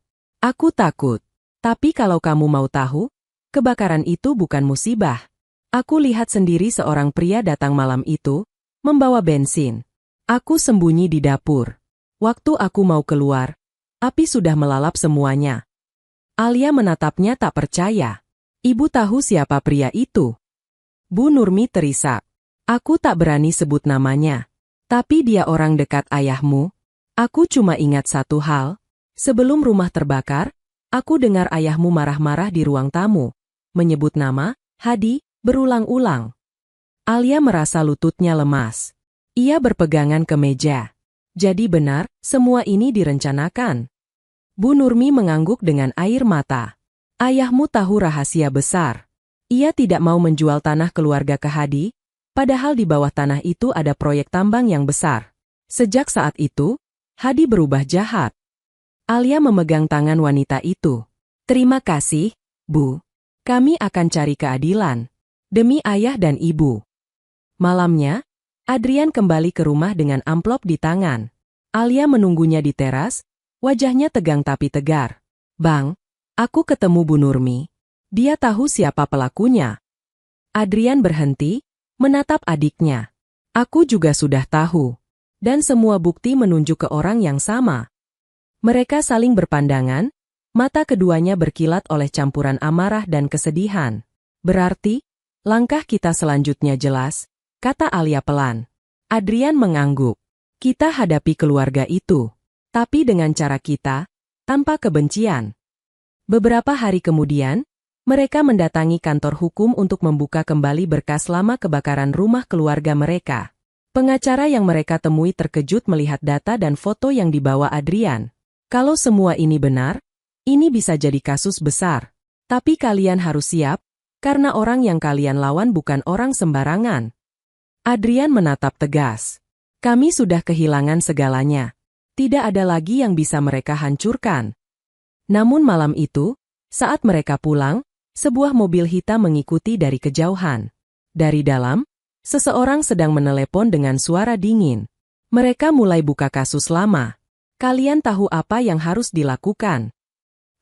Aku takut. Tapi kalau kamu mau tahu, kebakaran itu bukan musibah. Aku lihat sendiri seorang pria datang malam itu, membawa bensin. Aku sembunyi di dapur. Waktu aku mau keluar, api sudah melalap semuanya. Alia menatapnya tak percaya. Ibu tahu siapa pria itu? Bu Nurmi terisak. Aku tak berani sebut namanya. Tapi dia orang dekat ayahmu. Aku cuma ingat satu hal. Sebelum rumah terbakar, aku dengar ayahmu marah-marah di ruang tamu. Menyebut nama, Hadi, berulang-ulang. Alia merasa lututnya lemas. Ia berpegangan ke meja. Jadi benar, semua ini direncanakan. Bu Nurmi mengangguk dengan air mata. Ayahmu tahu rahasia besar. Ia tidak mau menjual tanah keluarga ke Hadi, padahal di bawah tanah itu ada proyek tambang yang besar. Sejak saat itu, Hadi berubah jahat. Alia memegang tangan wanita itu. Terima kasih, Bu. Kami akan cari keadilan. Demi ayah dan ibu. Malamnya, Adrian kembali ke rumah dengan amplop di tangan. Alia menunggunya di teras, wajahnya tegang tapi tegar. Bang, aku ketemu Bu Nurmi. Dia tahu siapa pelakunya. Adrian berhenti, menatap adiknya. Aku juga sudah tahu. Dan semua bukti menunjuk ke orang yang sama. Mereka saling berpandangan, mata keduanya berkilat oleh campuran amarah dan kesedihan. Berarti, langkah kita selanjutnya jelas, kata Alia pelan. Adrian mengangguk. Kita hadapi keluarga itu. Tapi dengan cara kita, tanpa kebencian. Beberapa hari kemudian, mereka mendatangi kantor hukum untuk membuka kembali berkas lama kebakaran rumah keluarga mereka. Pengacara yang mereka temui terkejut melihat data dan foto yang dibawa Adrian. Kalau semua ini benar, ini bisa jadi kasus besar. Tapi kalian harus siap, karena orang yang kalian lawan bukan orang sembarangan. Adrian menatap tegas. Kami sudah kehilangan segalanya. Tidak ada lagi yang bisa mereka hancurkan. Namun malam itu, saat mereka pulang, sebuah mobil hitam mengikuti dari kejauhan. Dari dalam, seseorang sedang menelepon dengan suara dingin. Mereka mulai buka kasus lama. Kalian tahu apa yang harus dilakukan.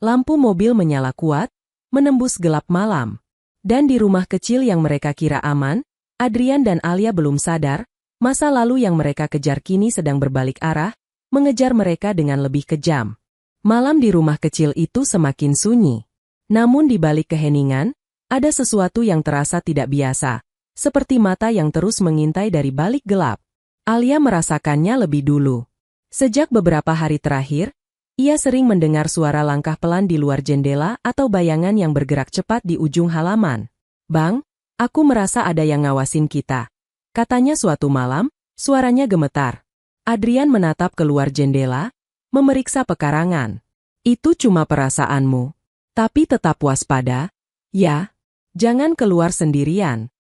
Lampu mobil menyala kuat, menembus gelap malam. Dan di rumah kecil yang mereka kira aman, Adrian dan Alia belum sadar, masa lalu yang mereka kejar kini sedang berbalik arah, mengejar mereka dengan lebih kejam. Malam di rumah kecil itu semakin sunyi. Namun di balik keheningan, ada sesuatu yang terasa tidak biasa, seperti mata yang terus mengintai dari balik gelap. Alia merasakannya lebih dulu. Sejak beberapa hari terakhir, ia sering mendengar suara langkah pelan di luar jendela atau bayangan yang bergerak cepat di ujung halaman. Bang, aku merasa ada yang ngawasin kita. Katanya suatu malam, suaranya gemetar. Adrian menatap keluar jendela, memeriksa pekarangan. Itu cuma perasaanmu. Tapi tetap waspada. Ya, jangan keluar sendirian.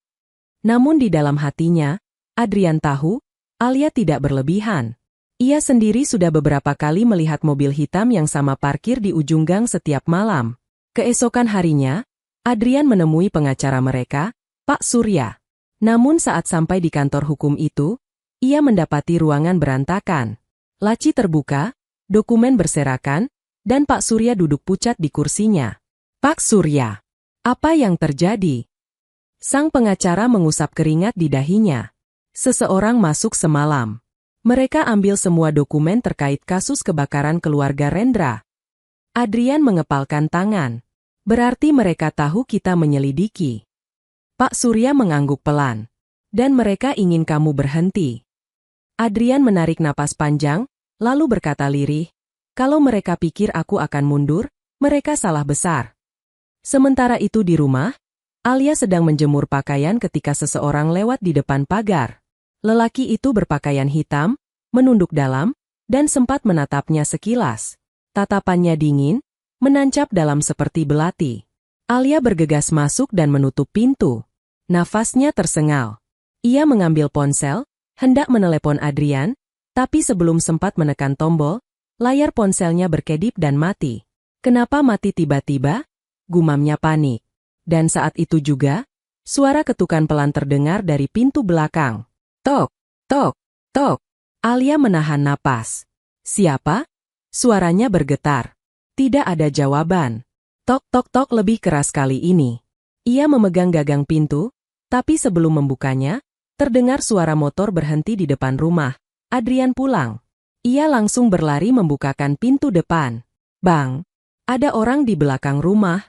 Namun di dalam hatinya, Adrian tahu, Alia tidak berlebihan. Ia sendiri sudah beberapa kali melihat mobil hitam yang sama parkir di ujung gang setiap malam. Keesokan harinya, Adrian menemui pengacara mereka, Pak Surya. Namun saat sampai di kantor hukum itu, ia mendapati ruangan berantakan. Laci terbuka, dokumen berserakan, dan Pak Surya duduk pucat di kursinya. Pak Surya, apa yang terjadi? Sang pengacara mengusap keringat di dahinya. Seseorang masuk semalam. Mereka ambil semua dokumen terkait kasus kebakaran keluarga Rendra. Adrian mengepalkan tangan. Berarti mereka tahu kita menyelidiki. Pak Surya mengangguk pelan. Dan mereka ingin kamu berhenti. Adrian menarik napas panjang, lalu berkata lirih, kalau mereka pikir aku akan mundur, mereka salah besar. Sementara itu di rumah, Alia sedang menjemur pakaian ketika seseorang lewat di depan pagar. Lelaki itu berpakaian hitam, menunduk dalam, dan sempat menatapnya sekilas. Tatapannya dingin, menancap dalam seperti belati. Alia bergegas masuk dan menutup pintu. Nafasnya tersengal. Ia mengambil ponsel, hendak menelepon Adrian, tapi sebelum sempat menekan tombol, layar ponselnya berkedip dan mati. Kenapa mati tiba-tiba? Gumamnya panik. Dan saat itu juga, suara ketukan pelan terdengar dari pintu belakang. Tok, tok, tok. Alia menahan napas. Siapa? Suaranya bergetar. Tidak ada jawaban. Tok, tok, tok lebih keras kali ini. Ia memegang gagang pintu, tapi sebelum membukanya, terdengar suara motor berhenti di depan rumah. Adrian pulang. Ia langsung berlari membukakan pintu depan. Bang, ada orang di belakang rumah.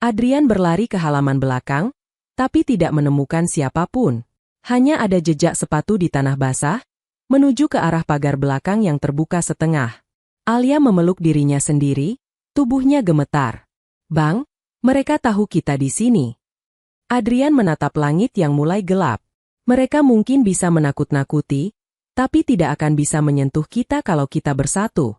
Adrian berlari ke halaman belakang, tapi tidak menemukan siapapun. Hanya ada jejak sepatu di tanah basah, menuju ke arah pagar belakang yang terbuka setengah. Alia memeluk dirinya sendiri, tubuhnya gemetar. Bang, mereka tahu kita di sini. Adrian menatap langit yang mulai gelap. Mereka mungkin bisa menakut-nakuti, tapi tidak akan bisa menyentuh kita kalau kita bersatu.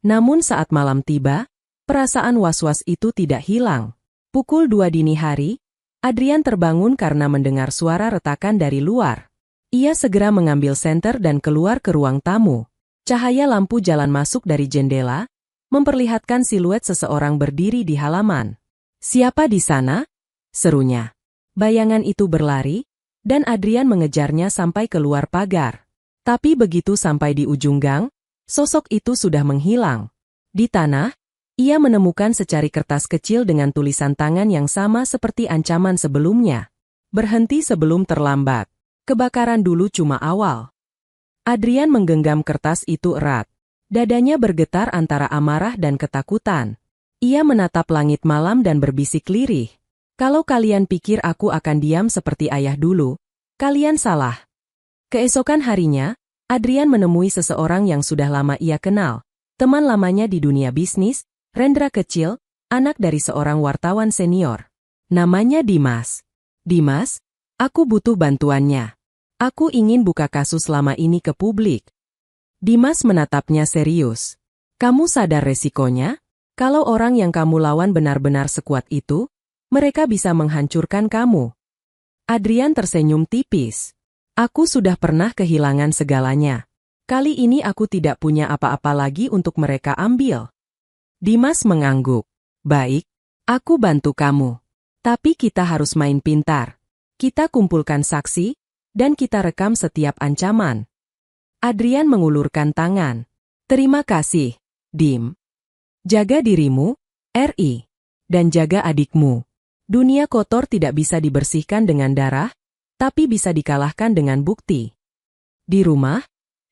Namun saat malam tiba, perasaan was-was itu tidak hilang. Pukul 2 dini hari, Adrian terbangun karena mendengar suara retakan dari luar. Ia segera mengambil senter dan keluar ke ruang tamu. Cahaya lampu jalan masuk dari jendela, memperlihatkan siluet seseorang berdiri di halaman. Siapa di sana? Serunya. Bayangan itu berlari, dan Adrian mengejarnya sampai keluar pagar. Tapi begitu sampai di ujung gang, sosok itu sudah menghilang. Di tanah, ia menemukan secari kertas kecil dengan tulisan tangan yang sama seperti ancaman sebelumnya. Berhenti sebelum terlambat. Kebakaran dulu cuma awal. Adrian menggenggam kertas itu erat. Dadanya bergetar antara amarah dan ketakutan. Ia menatap langit malam dan berbisik lirih. Kalau kalian pikir aku akan diam seperti ayah dulu, kalian salah. Keesokan harinya, Adrian menemui seseorang yang sudah lama ia kenal. Teman lamanya di dunia bisnis, Rendra kecil, anak dari seorang wartawan senior. Namanya Dimas. Dimas, aku butuh bantuannya. Aku ingin buka kasus lama ini ke publik. Dimas menatapnya serius. Kamu sadar resikonya? Kalau orang yang kamu lawan benar-benar sekuat itu, mereka bisa menghancurkan kamu. Adrian tersenyum tipis. Aku sudah pernah kehilangan segalanya. Kali ini aku tidak punya apa-apa lagi untuk mereka ambil. Dimas mengangguk. Baik, aku bantu kamu. Tapi kita harus main pintar. Kita kumpulkan saksi, dan kita rekam setiap ancaman. Adrian mengulurkan tangan. Terima kasih, Dim. Jaga dirimu, RI. Dan jaga adikmu. Dunia kotor tidak bisa dibersihkan dengan darah, tapi bisa dikalahkan dengan bukti. Di rumah,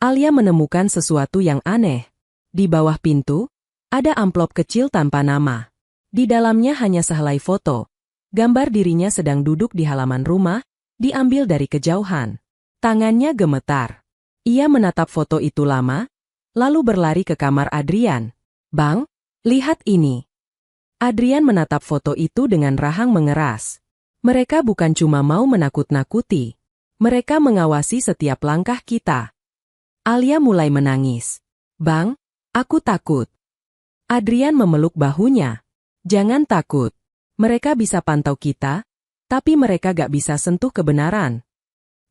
Alia menemukan sesuatu yang aneh. Di bawah pintu, ada amplop kecil tanpa nama. Di dalamnya hanya sehelai foto. Gambar dirinya sedang duduk di halaman rumah, diambil dari kejauhan. Tangannya gemetar. Ia menatap foto itu lama, lalu berlari ke kamar Adrian. Bang, lihat ini. Adrian menatap foto itu dengan rahang mengeras. Mereka bukan cuma mau menakut-nakuti. Mereka mengawasi setiap langkah kita. Alia mulai menangis. Bang, aku takut. Adrian memeluk bahunya. Jangan takut. Mereka bisa pantau kita, tapi mereka gak bisa sentuh kebenaran.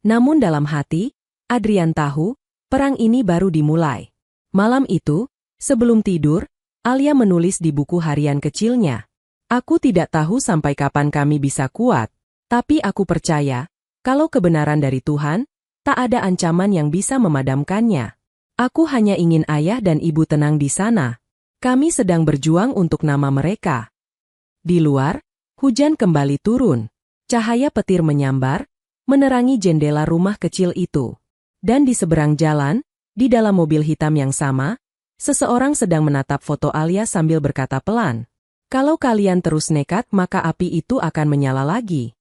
Namun dalam hati, Adrian tahu, perang ini baru dimulai. Malam itu, sebelum tidur, Alia menulis di buku harian kecilnya. Aku tidak tahu sampai kapan kami bisa kuat, tapi aku percaya, kalau kebenaran dari Tuhan, tak ada ancaman yang bisa memadamkannya. Aku hanya ingin ayah dan ibu tenang di sana. Kami sedang berjuang untuk nama mereka. Di luar, hujan kembali turun. Cahaya petir menyambar, menerangi jendela rumah kecil itu. Dan di seberang jalan, di dalam mobil hitam yang sama, seseorang sedang menatap foto Alia sambil berkata pelan, "Kalau kalian terus nekat maka api itu akan menyala lagi."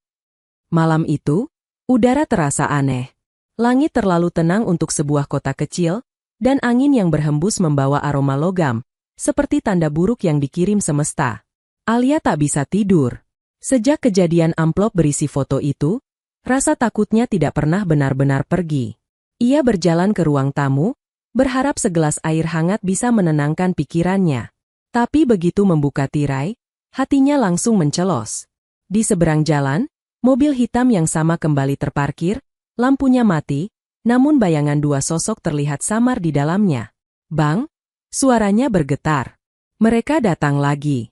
Malam itu, udara terasa aneh. Langit terlalu tenang untuk sebuah kota kecil, dan angin yang berhembus membawa aroma logam, seperti tanda buruk yang dikirim semesta. Alia tak bisa tidur. Sejak kejadian amplop berisi foto itu, rasa takutnya tidak pernah benar-benar pergi. Ia berjalan ke ruang tamu, berharap segelas air hangat bisa menenangkan pikirannya. Tapi begitu membuka tirai, hatinya langsung mencelos. Di seberang jalan, mobil hitam yang sama kembali terparkir, lampunya mati, namun bayangan dua sosok terlihat samar di dalamnya. "Bang!" Suaranya bergetar. Mereka datang lagi.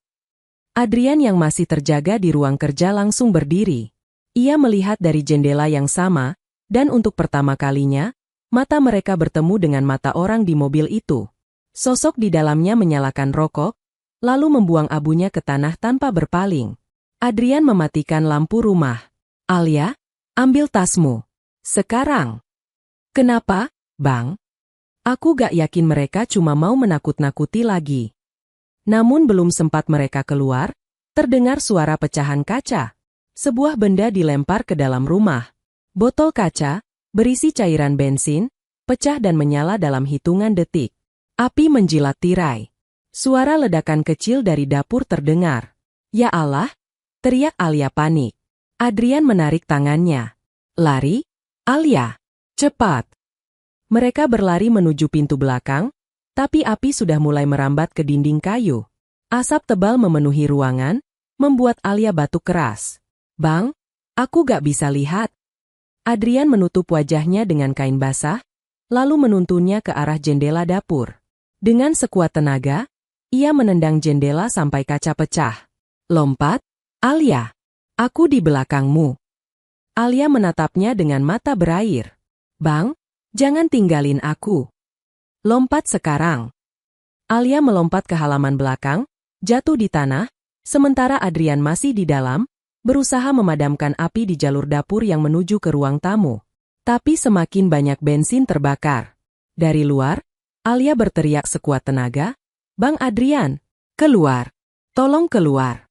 Adrian yang masih terjaga di ruang kerja langsung berdiri. Ia melihat dari jendela yang sama, dan untuk pertama kalinya, mata mereka bertemu dengan mata orang di mobil itu. Sosok di dalamnya menyalakan rokok, lalu membuang abunya ke tanah tanpa berpaling. Adrian mematikan lampu rumah. "Alia, ambil tasmu. Sekarang." "Kenapa, Bang?" "Aku gak yakin mereka cuma mau menakut-nakuti lagi." Namun belum sempat mereka keluar, terdengar suara pecahan kaca. Sebuah benda dilempar ke dalam rumah. Botol kaca, berisi cairan bensin, pecah dan menyala dalam hitungan detik. Api menjilat tirai. Suara ledakan kecil dari dapur terdengar. "Ya Allah!" teriak Alia panik. Adrian menarik tangannya. "Lari, Alia! Cepat!" Mereka berlari menuju pintu belakang, tapi api sudah mulai merambat ke dinding kayu. Asap tebal memenuhi ruangan, membuat Alia batuk keras. "Bang, aku gak bisa lihat." Adrian menutup wajahnya dengan kain basah, lalu menuntunnya ke arah jendela dapur. Dengan sekuat tenaga, ia menendang jendela sampai kaca pecah. "Lompat, Alia! Aku di belakangmu." Alia menatapnya dengan mata berair. "Bang, jangan tinggalin aku. Lompat sekarang." Alia melompat ke halaman belakang, jatuh di tanah, sementara Adrian masih di dalam, berusaha memadamkan api di jalur dapur yang menuju ke ruang tamu. Tapi semakin banyak bensin terbakar. Dari luar, Alia berteriak sekuat tenaga, "Bang Adrian, keluar! Tolong keluar!"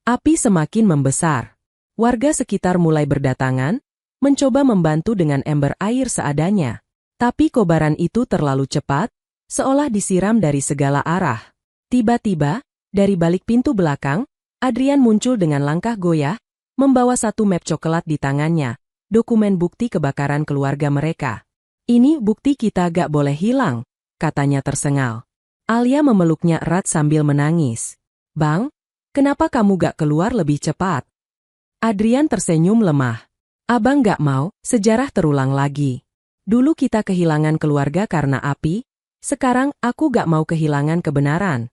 Api semakin membesar. Warga sekitar mulai berdatangan, mencoba membantu dengan ember air seadanya. Tapi kobaran itu terlalu cepat, seolah disiram dari segala arah. Tiba-tiba, dari balik pintu belakang, Adrian muncul dengan langkah goyah, membawa satu map coklat di tangannya, dokumen bukti kebakaran keluarga mereka. "Ini bukti kita gak boleh hilang," katanya tersengal. Alia memeluknya erat sambil menangis. "Bang, kenapa kamu gak keluar lebih cepat?" Adrian tersenyum lemah. "Abang gak mau, sejarah terulang lagi. Dulu kita kehilangan keluarga karena api, sekarang aku gak mau kehilangan kebenaran."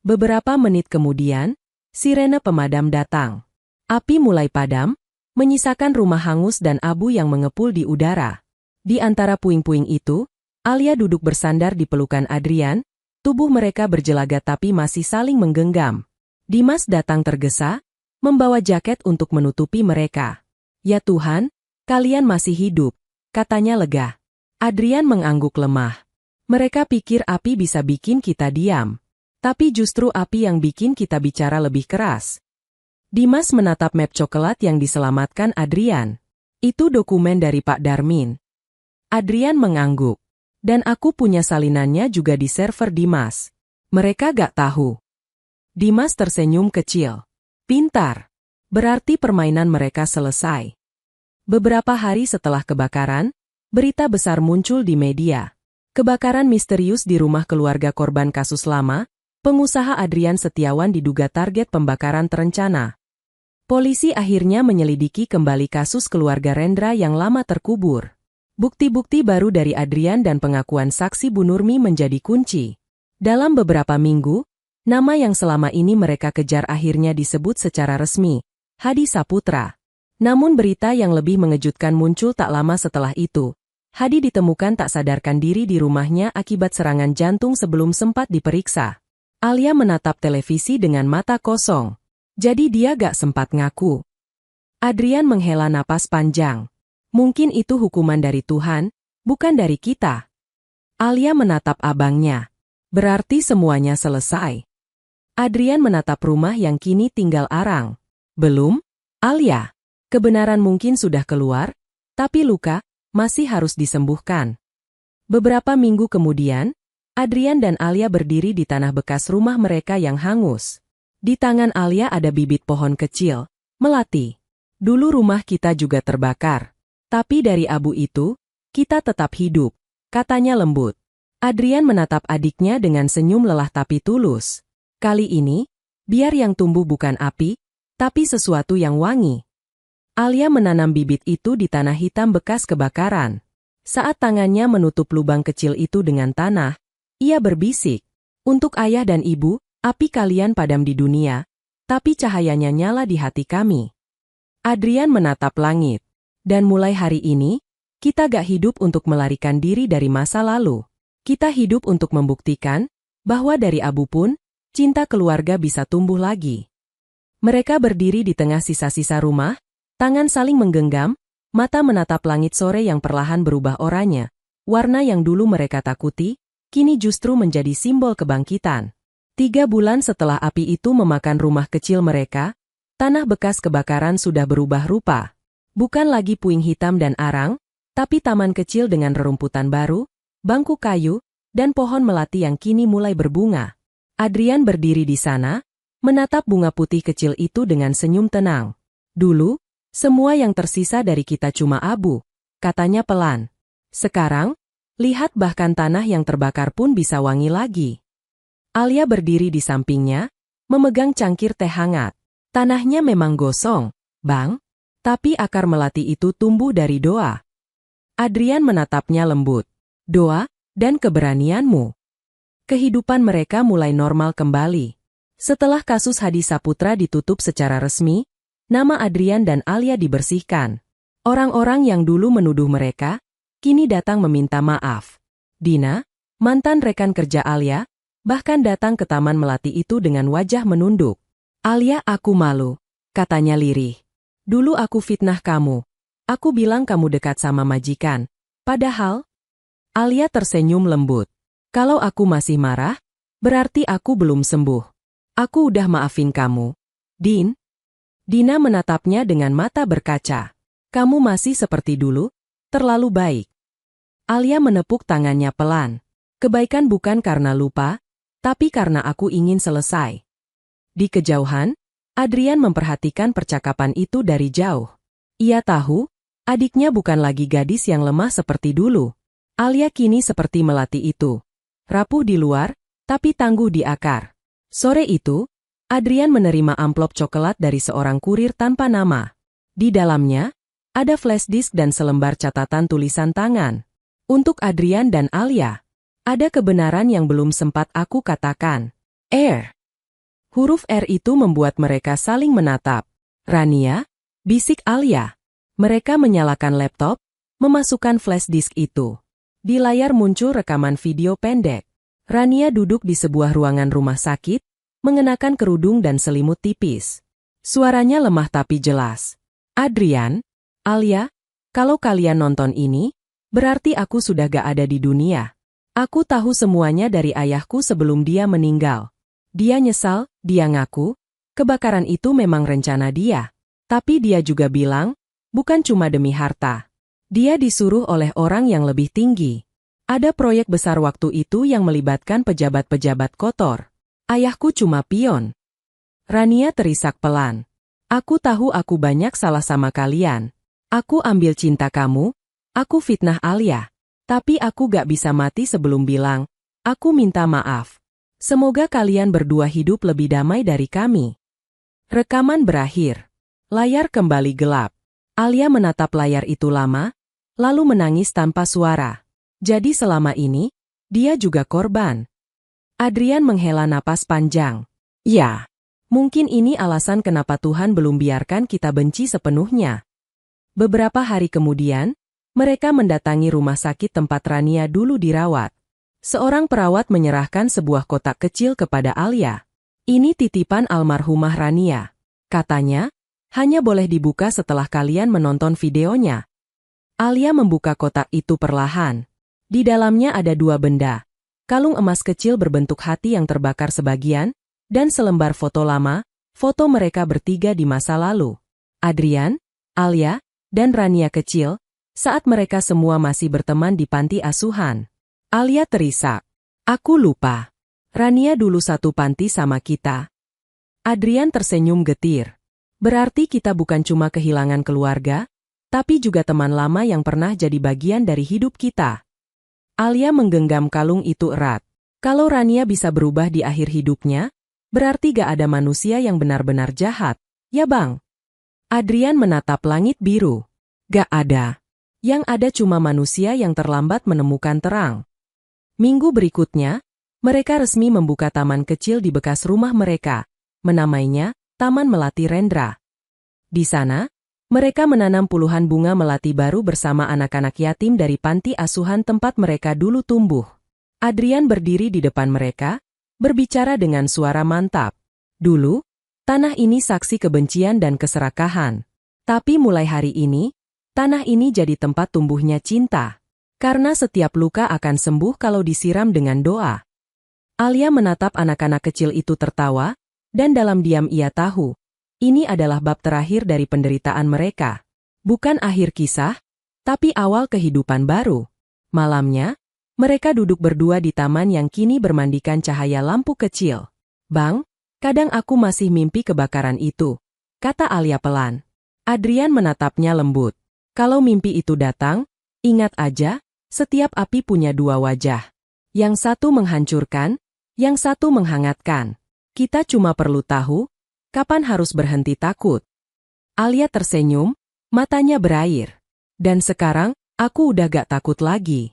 Beberapa menit kemudian, sirene pemadam datang. Api mulai padam, menyisakan rumah hangus dan abu yang mengepul di udara. Di antara puing-puing itu, Alia duduk bersandar di pelukan Adrian, tubuh mereka berjelagat tapi masih saling menggenggam. Dimas datang tergesa, membawa jaket untuk menutupi mereka. "Ya Tuhan, kalian masih hidup," katanya lega. Adrian mengangguk lemah. "Mereka pikir api bisa bikin kita diam. Tapi justru api yang bikin kita bicara lebih keras." Dimas menatap map coklat yang diselamatkan Adrian. "Itu dokumen dari Pak Darmin." Adrian mengangguk. "Dan aku punya salinannya juga di server Dimas. Mereka gak tahu." Dimas tersenyum kecil. "Pintar. Berarti permainan mereka selesai." Beberapa hari setelah kebakaran, berita besar muncul di media. Kebakaran misterius di rumah keluarga korban kasus lama, pengusaha Adrian Setiawan diduga target pembakaran terencana. Polisi akhirnya menyelidiki kembali kasus keluarga Rendra yang lama terkubur. Bukti-bukti baru dari Adrian dan pengakuan saksi Bu Nurmi menjadi kunci. Dalam beberapa minggu, nama yang selama ini mereka kejar akhirnya disebut secara resmi, Hadi Saputra. Namun berita yang lebih mengejutkan muncul tak lama setelah itu. Hadi ditemukan tak sadarkan diri di rumahnya akibat serangan jantung sebelum sempat diperiksa. Alia menatap televisi dengan mata kosong. Jadi dia gak sempat ngaku. Adrian menghela napas panjang. Mungkin itu hukuman dari Tuhan, bukan dari kita. Alia menatap abangnya. Berarti semuanya selesai. Adrian menatap rumah yang kini tinggal arang. Belum, Alia. Kebenaran mungkin sudah keluar, tapi luka masih harus disembuhkan. Beberapa minggu kemudian, Adrian dan Alia berdiri di tanah bekas rumah mereka yang hangus. Di tangan Alia ada bibit pohon kecil, melati. Dulu rumah kita juga terbakar. Tapi dari abu itu, kita tetap hidup, katanya lembut. Adrian menatap adiknya dengan senyum lelah tapi tulus. Kali ini, biar yang tumbuh bukan api, tapi sesuatu yang wangi. Alia menanam bibit itu di tanah hitam bekas kebakaran. Saat tangannya menutup lubang kecil itu dengan tanah, ia berbisik, "Untuk ayah dan ibu, api kalian padam di dunia, tapi cahayanya nyala di hati kami." Adrian menatap langit. Dan mulai hari ini, kita gak hidup untuk melarikan diri dari masa lalu. Kita hidup untuk membuktikan bahwa dari abu pun, cinta keluarga bisa tumbuh lagi. Mereka berdiri di tengah sisa-sisa rumah, tangan saling menggenggam, mata menatap langit sore yang perlahan berubah oranye. Warna yang dulu mereka takuti, kini justru menjadi simbol kebangkitan. 3 bulan setelah api itu memakan rumah kecil mereka, tanah bekas kebakaran sudah berubah rupa. Bukan lagi puing hitam dan arang, tapi taman kecil dengan rerumputan baru, bangku kayu, dan pohon melati yang kini mulai berbunga. Adrian berdiri di sana, menatap bunga putih kecil itu dengan senyum tenang. "Dulu, semua yang tersisa dari kita cuma abu," katanya pelan. "Sekarang, lihat bahkan tanah yang terbakar pun bisa wangi lagi." Alia berdiri di sampingnya, memegang cangkir teh hangat. "Tanahnya memang gosong, Bang. Tapi akar melati itu tumbuh dari doa." Adrian menatapnya lembut. "Doa dan keberanianmu." Kehidupan mereka mulai normal kembali. Setelah kasus Hadi Saputra ditutup secara resmi, nama Adrian dan Alia dibersihkan. Orang-orang yang dulu menuduh mereka, kini datang meminta maaf. Dina, mantan rekan kerja Alia, bahkan datang ke taman melati itu dengan wajah menunduk. "Alia, aku malu," katanya lirih. "Dulu aku fitnah kamu. Aku bilang kamu dekat sama majikan. Padahal..." Alia tersenyum lembut. "Kalau aku masih marah, berarti aku belum sembuh. Aku udah maafin kamu, Din." Dina menatapnya dengan mata berkaca. "Kamu masih seperti dulu, terlalu baik." Alia menepuk tangannya pelan. "Kebaikan bukan karena lupa, tapi karena aku ingin selesai." Di kejauhan, Adrian memperhatikan percakapan itu dari jauh. Ia tahu, adiknya bukan lagi gadis yang lemah seperti dulu. Alia kini seperti melati itu. Rapuh di luar, tapi tangguh di akar. Sore itu, Adrian menerima amplop coklat dari seorang kurir tanpa nama. Di dalamnya, ada flash disk dan selembar catatan tulisan tangan. "Untuk Adrian dan Alia. Ada kebenaran yang belum sempat aku katakan. R." Huruf R itu membuat mereka saling menatap. "Rania?" bisik Alia. Mereka menyalakan laptop, memasukkan flash disk itu. Di layar muncul rekaman video pendek. Rania duduk di sebuah ruangan rumah sakit, mengenakan kerudung dan selimut tipis. Suaranya lemah tapi jelas. "Adrian, Alia, kalau kalian nonton ini, berarti aku sudah gak ada di dunia. Aku tahu semuanya dari ayahku sebelum dia meninggal. Dia nyesal, dia ngaku, kebakaran itu memang rencana dia. Tapi dia juga bilang, bukan cuma demi harta. Dia disuruh oleh orang yang lebih tinggi. Ada proyek besar waktu itu yang melibatkan pejabat-pejabat kotor. Ayahku cuma pion." Rania terisak pelan. "Aku tahu aku banyak salah sama kalian. Aku ambil cinta kamu, aku fitnah Alia. Tapi aku gak bisa mati sebelum bilang, aku minta maaf. Semoga kalian berdua hidup lebih damai dari kami." Rekaman berakhir. Layar kembali gelap. Alia menatap layar itu lama, lalu menangis tanpa suara. Jadi selama ini, dia juga korban. Adrian menghela napas panjang. "Ya, mungkin ini alasan kenapa Tuhan belum biarkan kita benci sepenuhnya." Beberapa hari kemudian, mereka mendatangi rumah sakit tempat Rania dulu dirawat. Seorang perawat menyerahkan sebuah kotak kecil kepada Alia. Ini titipan almarhumah Rania. Katanya, hanya boleh dibuka setelah kalian menonton videonya. Alia membuka kotak itu perlahan. Di dalamnya ada dua benda. Kalung emas kecil berbentuk hati yang terbakar sebagian, dan selembar foto lama, foto mereka bertiga di masa lalu. Adrian, Alia, dan Rania kecil, saat mereka semua masih berteman di panti asuhan. Alia terisak. Aku lupa. Rania dulu satu panti sama kita. Adrian tersenyum getir. Berarti kita bukan cuma kehilangan keluarga, tapi juga teman lama yang pernah jadi bagian dari hidup kita. Alia menggenggam kalung itu erat. Kalau Rania bisa berubah di akhir hidupnya, berarti gak ada manusia yang benar-benar jahat, ya bang? Adrian menatap langit biru. Gak ada. Yang ada cuma manusia yang terlambat menemukan terang. Minggu berikutnya, mereka resmi membuka taman kecil di bekas rumah mereka, menamainya Taman Melati Rendra. Di sana, mereka menanam puluhan bunga melati baru bersama anak-anak yatim dari panti asuhan tempat mereka dulu tumbuh. Adrian berdiri di depan mereka, berbicara dengan suara mantap. Dulu, tanah ini saksi kebencian dan keserakahan. Tapi mulai hari ini, tanah ini jadi tempat tumbuhnya cinta. Karena setiap luka akan sembuh kalau disiram dengan doa. Alia menatap anak-anak kecil itu tertawa, dan dalam diam ia tahu, ini adalah bab terakhir dari penderitaan mereka. Bukan akhir kisah, tapi awal kehidupan baru. Malamnya, mereka duduk berdua di taman yang kini bermandikan cahaya lampu kecil. Bang, kadang aku masih mimpi kebakaran itu, kata Alia pelan. Adrian menatapnya lembut. Kalau mimpi itu datang, ingat aja, setiap api punya dua wajah. Yang satu menghancurkan, yang satu menghangatkan. Kita cuma perlu tahu, kapan harus berhenti takut? Alia tersenyum, matanya berair. Dan sekarang, aku udah gak takut lagi.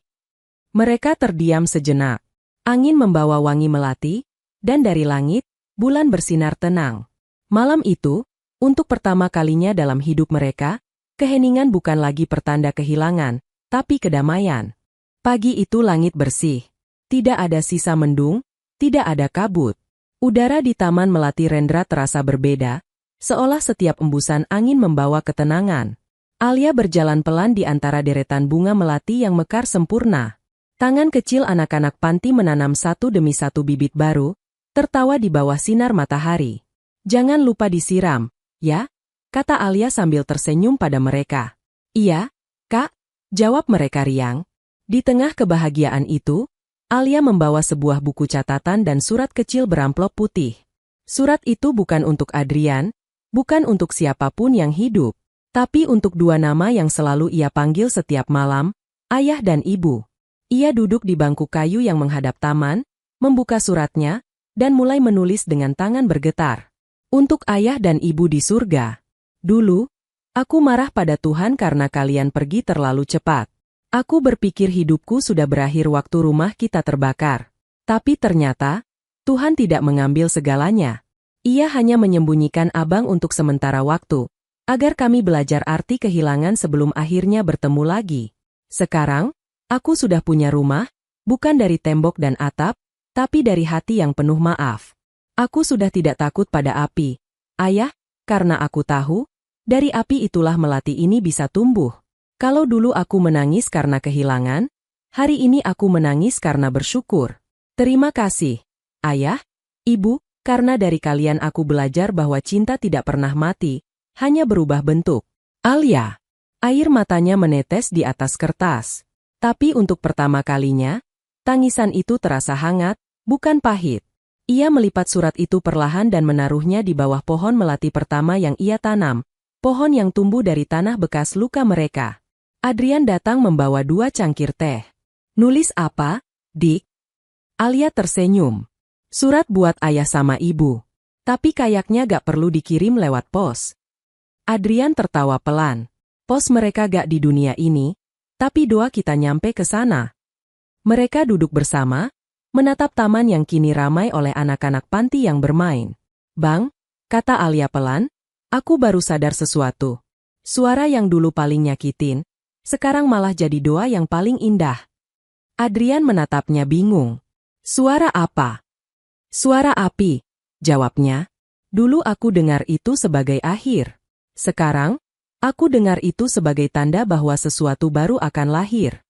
Mereka terdiam sejenak. Angin membawa wangi melati, dan dari langit, bulan bersinar tenang. Malam itu, untuk pertama kalinya dalam hidup mereka, keheningan bukan lagi pertanda kehilangan, tapi kedamaian. Pagi itu langit bersih. Tidak ada sisa mendung, tidak ada kabut. Udara di Taman Melati Rendra terasa berbeda, seolah setiap embusan angin membawa ketenangan. Alia berjalan pelan di antara deretan bunga melati yang mekar sempurna. Tangan kecil anak-anak panti menanam satu demi satu bibit baru, tertawa di bawah sinar matahari. Jangan lupa disiram, ya? Kata Alia sambil tersenyum pada mereka. Iya, Kak, jawab mereka riang. Di tengah kebahagiaan itu, Alia membawa sebuah buku catatan dan surat kecil beramplop putih. Surat itu bukan untuk Adrian, bukan untuk siapapun yang hidup, tapi untuk dua nama yang selalu ia panggil setiap malam, ayah dan ibu. Ia duduk di bangku kayu yang menghadap taman, membuka suratnya, dan mulai menulis dengan tangan bergetar. Untuk ayah dan ibu di surga. Dulu, aku marah pada Tuhan karena kalian pergi terlalu cepat. Aku berpikir hidupku sudah berakhir waktu rumah kita terbakar. Tapi ternyata, Tuhan tidak mengambil segalanya. Ia hanya menyembunyikan abang untuk sementara waktu, agar kami belajar arti kehilangan sebelum akhirnya bertemu lagi. Sekarang, aku sudah punya rumah, bukan dari tembok dan atap, tapi dari hati yang penuh maaf. Aku sudah tidak takut pada api, ayah, karena aku tahu, dari api itulah melati ini bisa tumbuh. Kalau dulu aku menangis karena kehilangan, hari ini aku menangis karena bersyukur. Terima kasih, ayah, ibu, karena dari kalian aku belajar bahwa cinta tidak pernah mati, hanya berubah bentuk. Alia, air matanya menetes di atas kertas. Tapi untuk pertama kalinya, tangisan itu terasa hangat, bukan pahit. Ia melipat surat itu perlahan dan menaruhnya di bawah pohon melati pertama yang ia tanam, pohon yang tumbuh dari tanah bekas luka mereka. Adrian datang membawa 2 cangkir teh. Nulis apa, Dik? Alia tersenyum. Surat buat ayah sama ibu. Tapi kayaknya gak perlu dikirim lewat pos. Adrian tertawa pelan. Pos mereka gak di dunia ini, tapi doa kita nyampe ke sana. Mereka duduk bersama, menatap taman yang kini ramai oleh anak-anak panti yang bermain. Bang, kata Alia pelan, aku baru sadar sesuatu. Suara yang dulu paling nyakitin, sekarang malah jadi doa yang paling indah. Adrian menatapnya bingung. Suara apa? Suara api, jawabnya. Dulu aku dengar itu sebagai akhir. Sekarang, aku dengar itu sebagai tanda bahwa sesuatu baru akan lahir.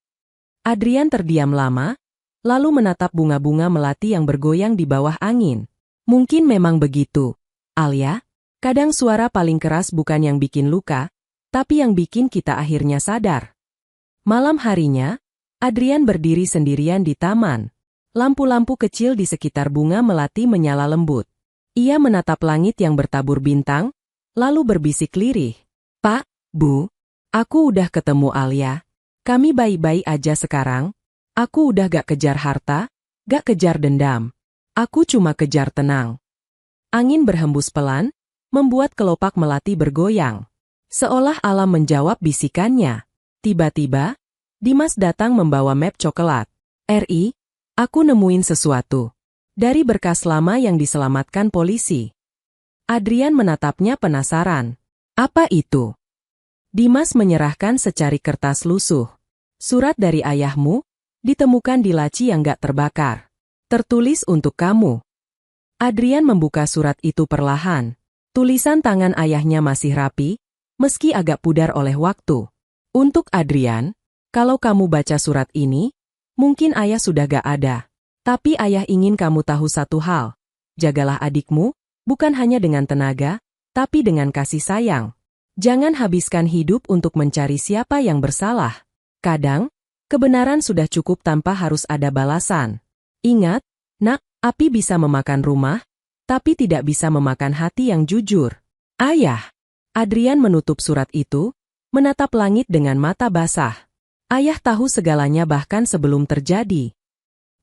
Adrian terdiam lama, lalu menatap bunga-bunga melati yang bergoyang di bawah angin. Mungkin memang begitu, Alia. Kadang suara paling keras bukan yang bikin luka, tapi yang bikin kita akhirnya sadar. Malam harinya, Adrian berdiri sendirian di taman. Lampu-lampu kecil di sekitar bunga melati menyala lembut. Ia menatap langit yang bertabur bintang, lalu berbisik lirih. Pak, Bu, aku udah ketemu Alia. Kami baik-baik aja sekarang. Aku udah gak kejar harta, gak kejar dendam. Aku cuma kejar tenang. Angin berhembus pelan, membuat kelopak melati bergoyang. Seolah alam menjawab bisikannya. Tiba-tiba, Dimas datang membawa map coklat. "RI, aku nemuin sesuatu. Dari berkas lama yang diselamatkan polisi." Adrian menatapnya penasaran. "Apa itu?" Dimas menyerahkan secari kertas lusuh. "Surat dari ayahmu, ditemukan di laci yang gak terbakar. Tertulis untuk kamu." Adrian membuka surat itu perlahan. Tulisan tangan ayahnya masih rapi, meski agak pudar oleh waktu. "Untuk Adrian, kalau kamu baca surat ini, mungkin ayah sudah gak ada. Tapi ayah ingin kamu tahu satu hal. Jagalah adikmu, bukan hanya dengan tenaga, tapi dengan kasih sayang. Jangan habiskan hidup untuk mencari siapa yang bersalah. Kadang, kebenaran sudah cukup tanpa harus ada balasan. Ingat, nak, api bisa memakan rumah, tapi tidak bisa memakan hati yang jujur." "Ayah." Adrian menutup surat itu, menatap langit dengan mata basah. "Ayah tahu segalanya bahkan sebelum terjadi."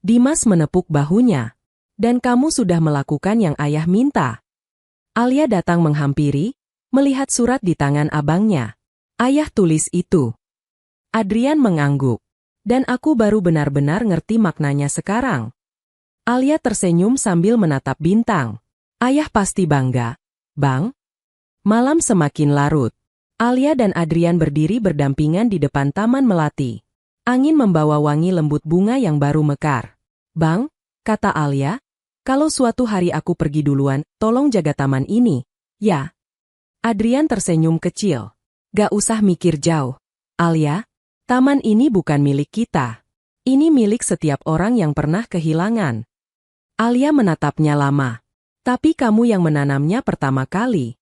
Dimas menepuk bahunya. "Dan kamu sudah melakukan yang ayah minta." Alia datang menghampiri, melihat surat di tangan abangnya. "Ayah tulis itu." Adrian mengangguk. "Dan aku baru benar-benar ngerti maknanya sekarang." Alia tersenyum sambil menatap bintang. "Ayah pasti bangga, Bang." Malam semakin larut. Alia dan Adrian berdiri berdampingan di depan taman melati. Angin membawa wangi lembut bunga yang baru mekar. "Bang," kata Alia, "kalau suatu hari aku pergi duluan, tolong jaga taman ini, ya?" Adrian tersenyum kecil. "Gak usah mikir jauh, Alia. Taman ini bukan milik kita. Ini milik setiap orang yang pernah kehilangan." Alia menatapnya lama. "Tapi kamu yang menanamnya pertama kali.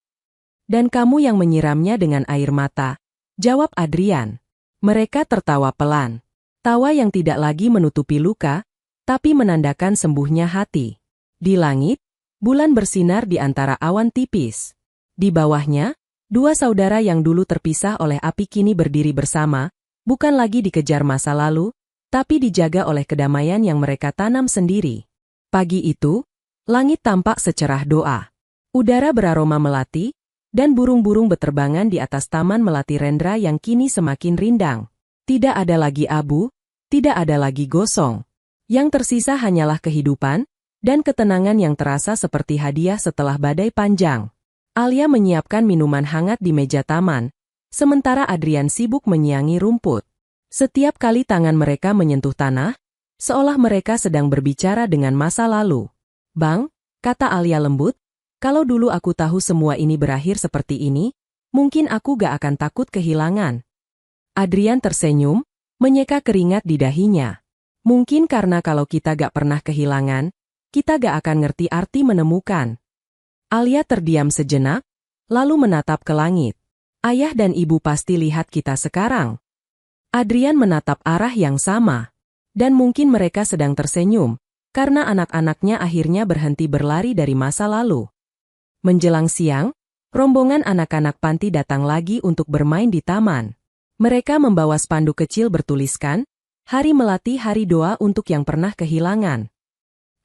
Dan kamu yang menyiramnya dengan air mata," jawab Adrian. Mereka tertawa pelan. Tawa yang tidak lagi menutupi luka, tapi menandakan sembuhnya hati. Di langit, bulan bersinar di antara awan tipis. Di bawahnya, dua saudara yang dulu terpisah oleh api kini berdiri bersama, bukan lagi dikejar masa lalu, tapi dijaga oleh kedamaian yang mereka tanam sendiri. Pagi itu, langit tampak secerah doa. Udara beraroma melati, dan burung-burung beterbangan di atas taman melati Rendra yang kini semakin rindang. Tidak ada lagi abu, tidak ada lagi gosong. Yang tersisa hanyalah kehidupan, dan ketenangan yang terasa seperti hadiah setelah badai panjang. Alia menyiapkan minuman hangat di meja taman, sementara Adrian sibuk menyiangi rumput. Setiap kali tangan mereka menyentuh tanah, seolah mereka sedang berbicara dengan masa lalu. "Bang," kata Alia lembut, "kalau dulu aku tahu semua ini berakhir seperti ini, mungkin aku gak akan takut kehilangan." Adrian tersenyum, menyeka keringat di dahinya. "Mungkin karena kalau kita gak pernah kehilangan, kita gak akan ngerti arti menemukan." Alia terdiam sejenak, lalu menatap ke langit. "Ayah dan ibu pasti lihat kita sekarang." Adrian menatap arah yang sama. Dan mungkin mereka sedang tersenyum, karena anak-anaknya akhirnya berhenti berlari dari masa lalu. Menjelang siang, rombongan anak-anak panti datang lagi untuk bermain di taman. Mereka membawa spanduk kecil bertuliskan, "Hari Melati Hari Doa untuk yang pernah kehilangan."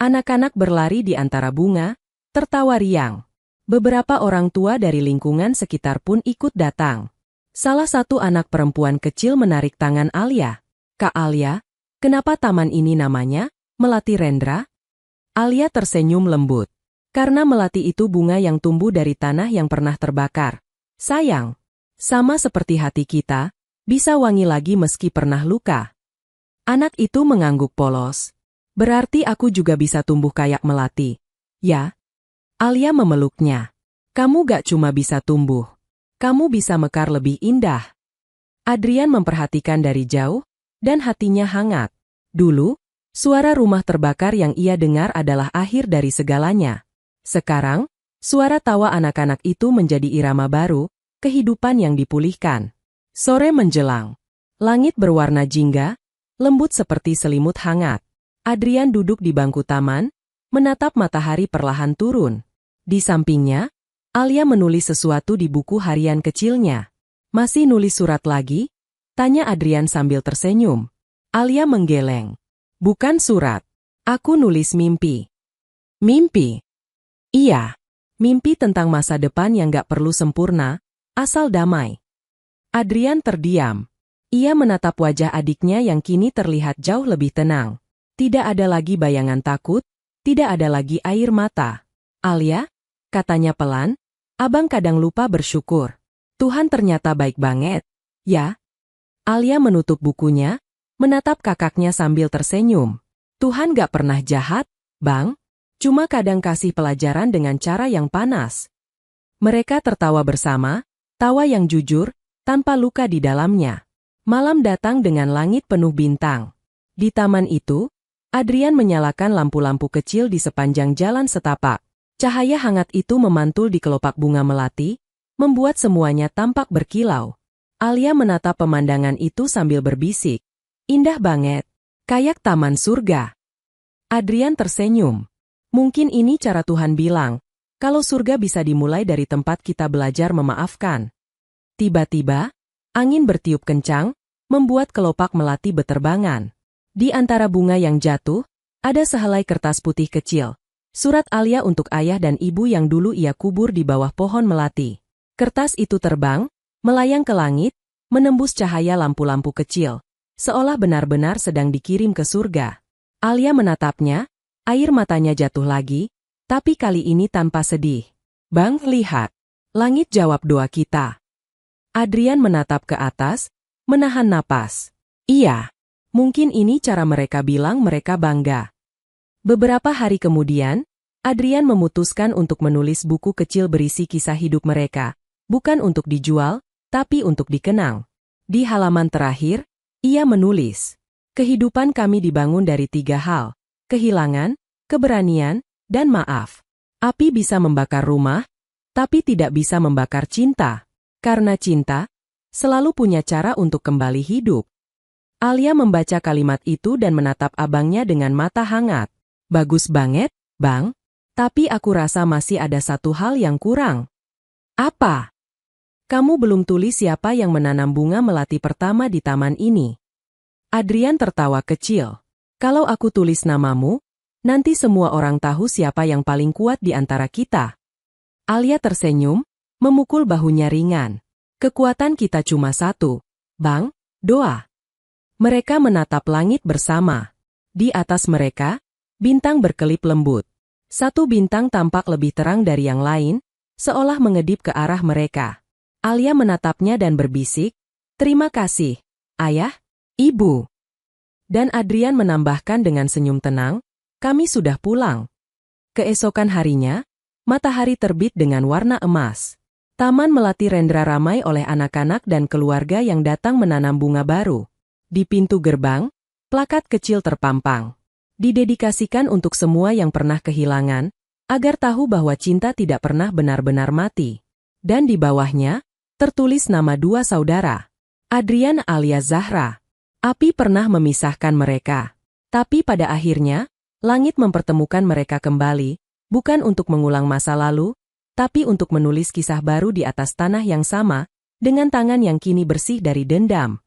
Anak-anak berlari di antara bunga, tertawa riang. Beberapa orang tua dari lingkungan sekitar pun ikut datang. Salah satu anak perempuan kecil menarik tangan Alia. "Kak Alia, kenapa taman ini namanya Melati Rendra?" Alia tersenyum lembut. "Karena melati itu bunga yang tumbuh dari tanah yang pernah terbakar. Sayang, sama seperti hati kita, bisa wangi lagi meski pernah luka." Anak itu mengangguk polos. Berarti aku juga bisa tumbuh kayak melati. Ya? Alia memeluknya. Kamu gak cuma bisa tumbuh. Kamu bisa mekar lebih indah. Adrian memperhatikan dari jauh, dan hatinya hangat. Dulu, suara rumah terbakar yang ia dengar adalah akhir dari segalanya. Sekarang, suara tawa anak-anak itu menjadi irama baru, kehidupan yang dipulihkan. Sore menjelang. Langit berwarna jingga, lembut seperti selimut hangat. Adrian duduk di bangku taman, menatap matahari perlahan turun. Di sampingnya, Alia menulis sesuatu di buku harian kecilnya. Masih nulis surat lagi? Tanya Adrian sambil tersenyum. Alia menggeleng. Bukan surat. Aku nulis mimpi. Mimpi? Iya. Mimpi tentang masa depan yang gak perlu sempurna, asal damai. Adrian terdiam. Ia menatap wajah adiknya yang kini terlihat jauh lebih tenang. Tidak ada lagi bayangan takut, tidak ada lagi air mata. Alia, katanya pelan, abang kadang lupa bersyukur. Tuhan ternyata baik banget, ya? Alia menutup bukunya, menatap kakaknya sambil tersenyum. Tuhan gak pernah jahat, Bang. Cuma kadang kasih pelajaran dengan cara yang panas. Mereka tertawa bersama, tawa yang jujur, tanpa luka di dalamnya. Malam datang dengan langit penuh bintang. Di taman itu, Adrian menyalakan lampu-lampu kecil di sepanjang jalan setapak. Cahaya hangat itu memantul di kelopak bunga melati, membuat semuanya tampak berkilau. Alia menatap pemandangan itu sambil berbisik. Indah banget. Kayak taman surga. Adrian tersenyum. Mungkin ini cara Tuhan bilang, kalau surga bisa dimulai dari tempat kita belajar memaafkan. Tiba-tiba, angin bertiup kencang, membuat kelopak melati beterbangan. Di antara bunga yang jatuh, ada sehelai kertas putih kecil. Surat Alia untuk ayah dan ibu yang dulu ia kubur di bawah pohon melati. Kertas itu terbang, melayang ke langit, menembus cahaya lampu-lampu kecil, seolah benar-benar sedang dikirim ke surga. Alia menatapnya, air matanya jatuh lagi, tapi kali ini tanpa sedih. Bang, lihat. Langit jawab doa kita. Adrian menatap ke atas, menahan napas. Iya, mungkin ini cara mereka bilang mereka bangga. Beberapa hari kemudian, Adrian memutuskan untuk menulis buku kecil berisi kisah hidup mereka. Bukan untuk dijual, tapi untuk dikenang. Di halaman terakhir, ia menulis, kehidupan kami dibangun dari 3 hal, kehilangan, keberanian, dan maaf. Api bisa membakar rumah, tapi tidak bisa membakar cinta. Karena cinta, selalu punya cara untuk kembali hidup. Alia membaca kalimat itu dan menatap abangnya dengan mata hangat. Bagus banget, Bang. Tapi aku rasa masih ada satu hal yang kurang. Apa? Kamu belum tulis siapa yang menanam bunga melati pertama di taman ini. Adrian tertawa kecil. Kalau aku tulis namamu, nanti semua orang tahu siapa yang paling kuat di antara kita. Alia tersenyum, memukul bahunya ringan. Kekuatan kita cuma satu, Bang, doa. Mereka menatap langit bersama. Di atas mereka, bintang berkelip lembut. Satu bintang tampak lebih terang dari yang lain, seolah mengedip ke arah mereka. Alia menatapnya dan berbisik, terima kasih, Ayah, Ibu. Dan Adrian menambahkan dengan senyum tenang, kami sudah pulang. Keesokan harinya, matahari terbit dengan warna emas. Taman Melati Rendra ramai oleh anak-anak dan keluarga yang datang menanam bunga baru. Di pintu gerbang, plakat kecil terpampang. Didedikasikan untuk semua yang pernah kehilangan, agar tahu bahwa cinta tidak pernah benar-benar mati. Dan di bawahnya, tertulis nama 2 saudara. Adrian alias Zahra. Api pernah memisahkan mereka. Tapi pada akhirnya, langit mempertemukan mereka kembali, bukan untuk mengulang masa lalu, tapi untuk menulis kisah baru di atas tanah yang sama, dengan tangan yang kini bersih dari dendam.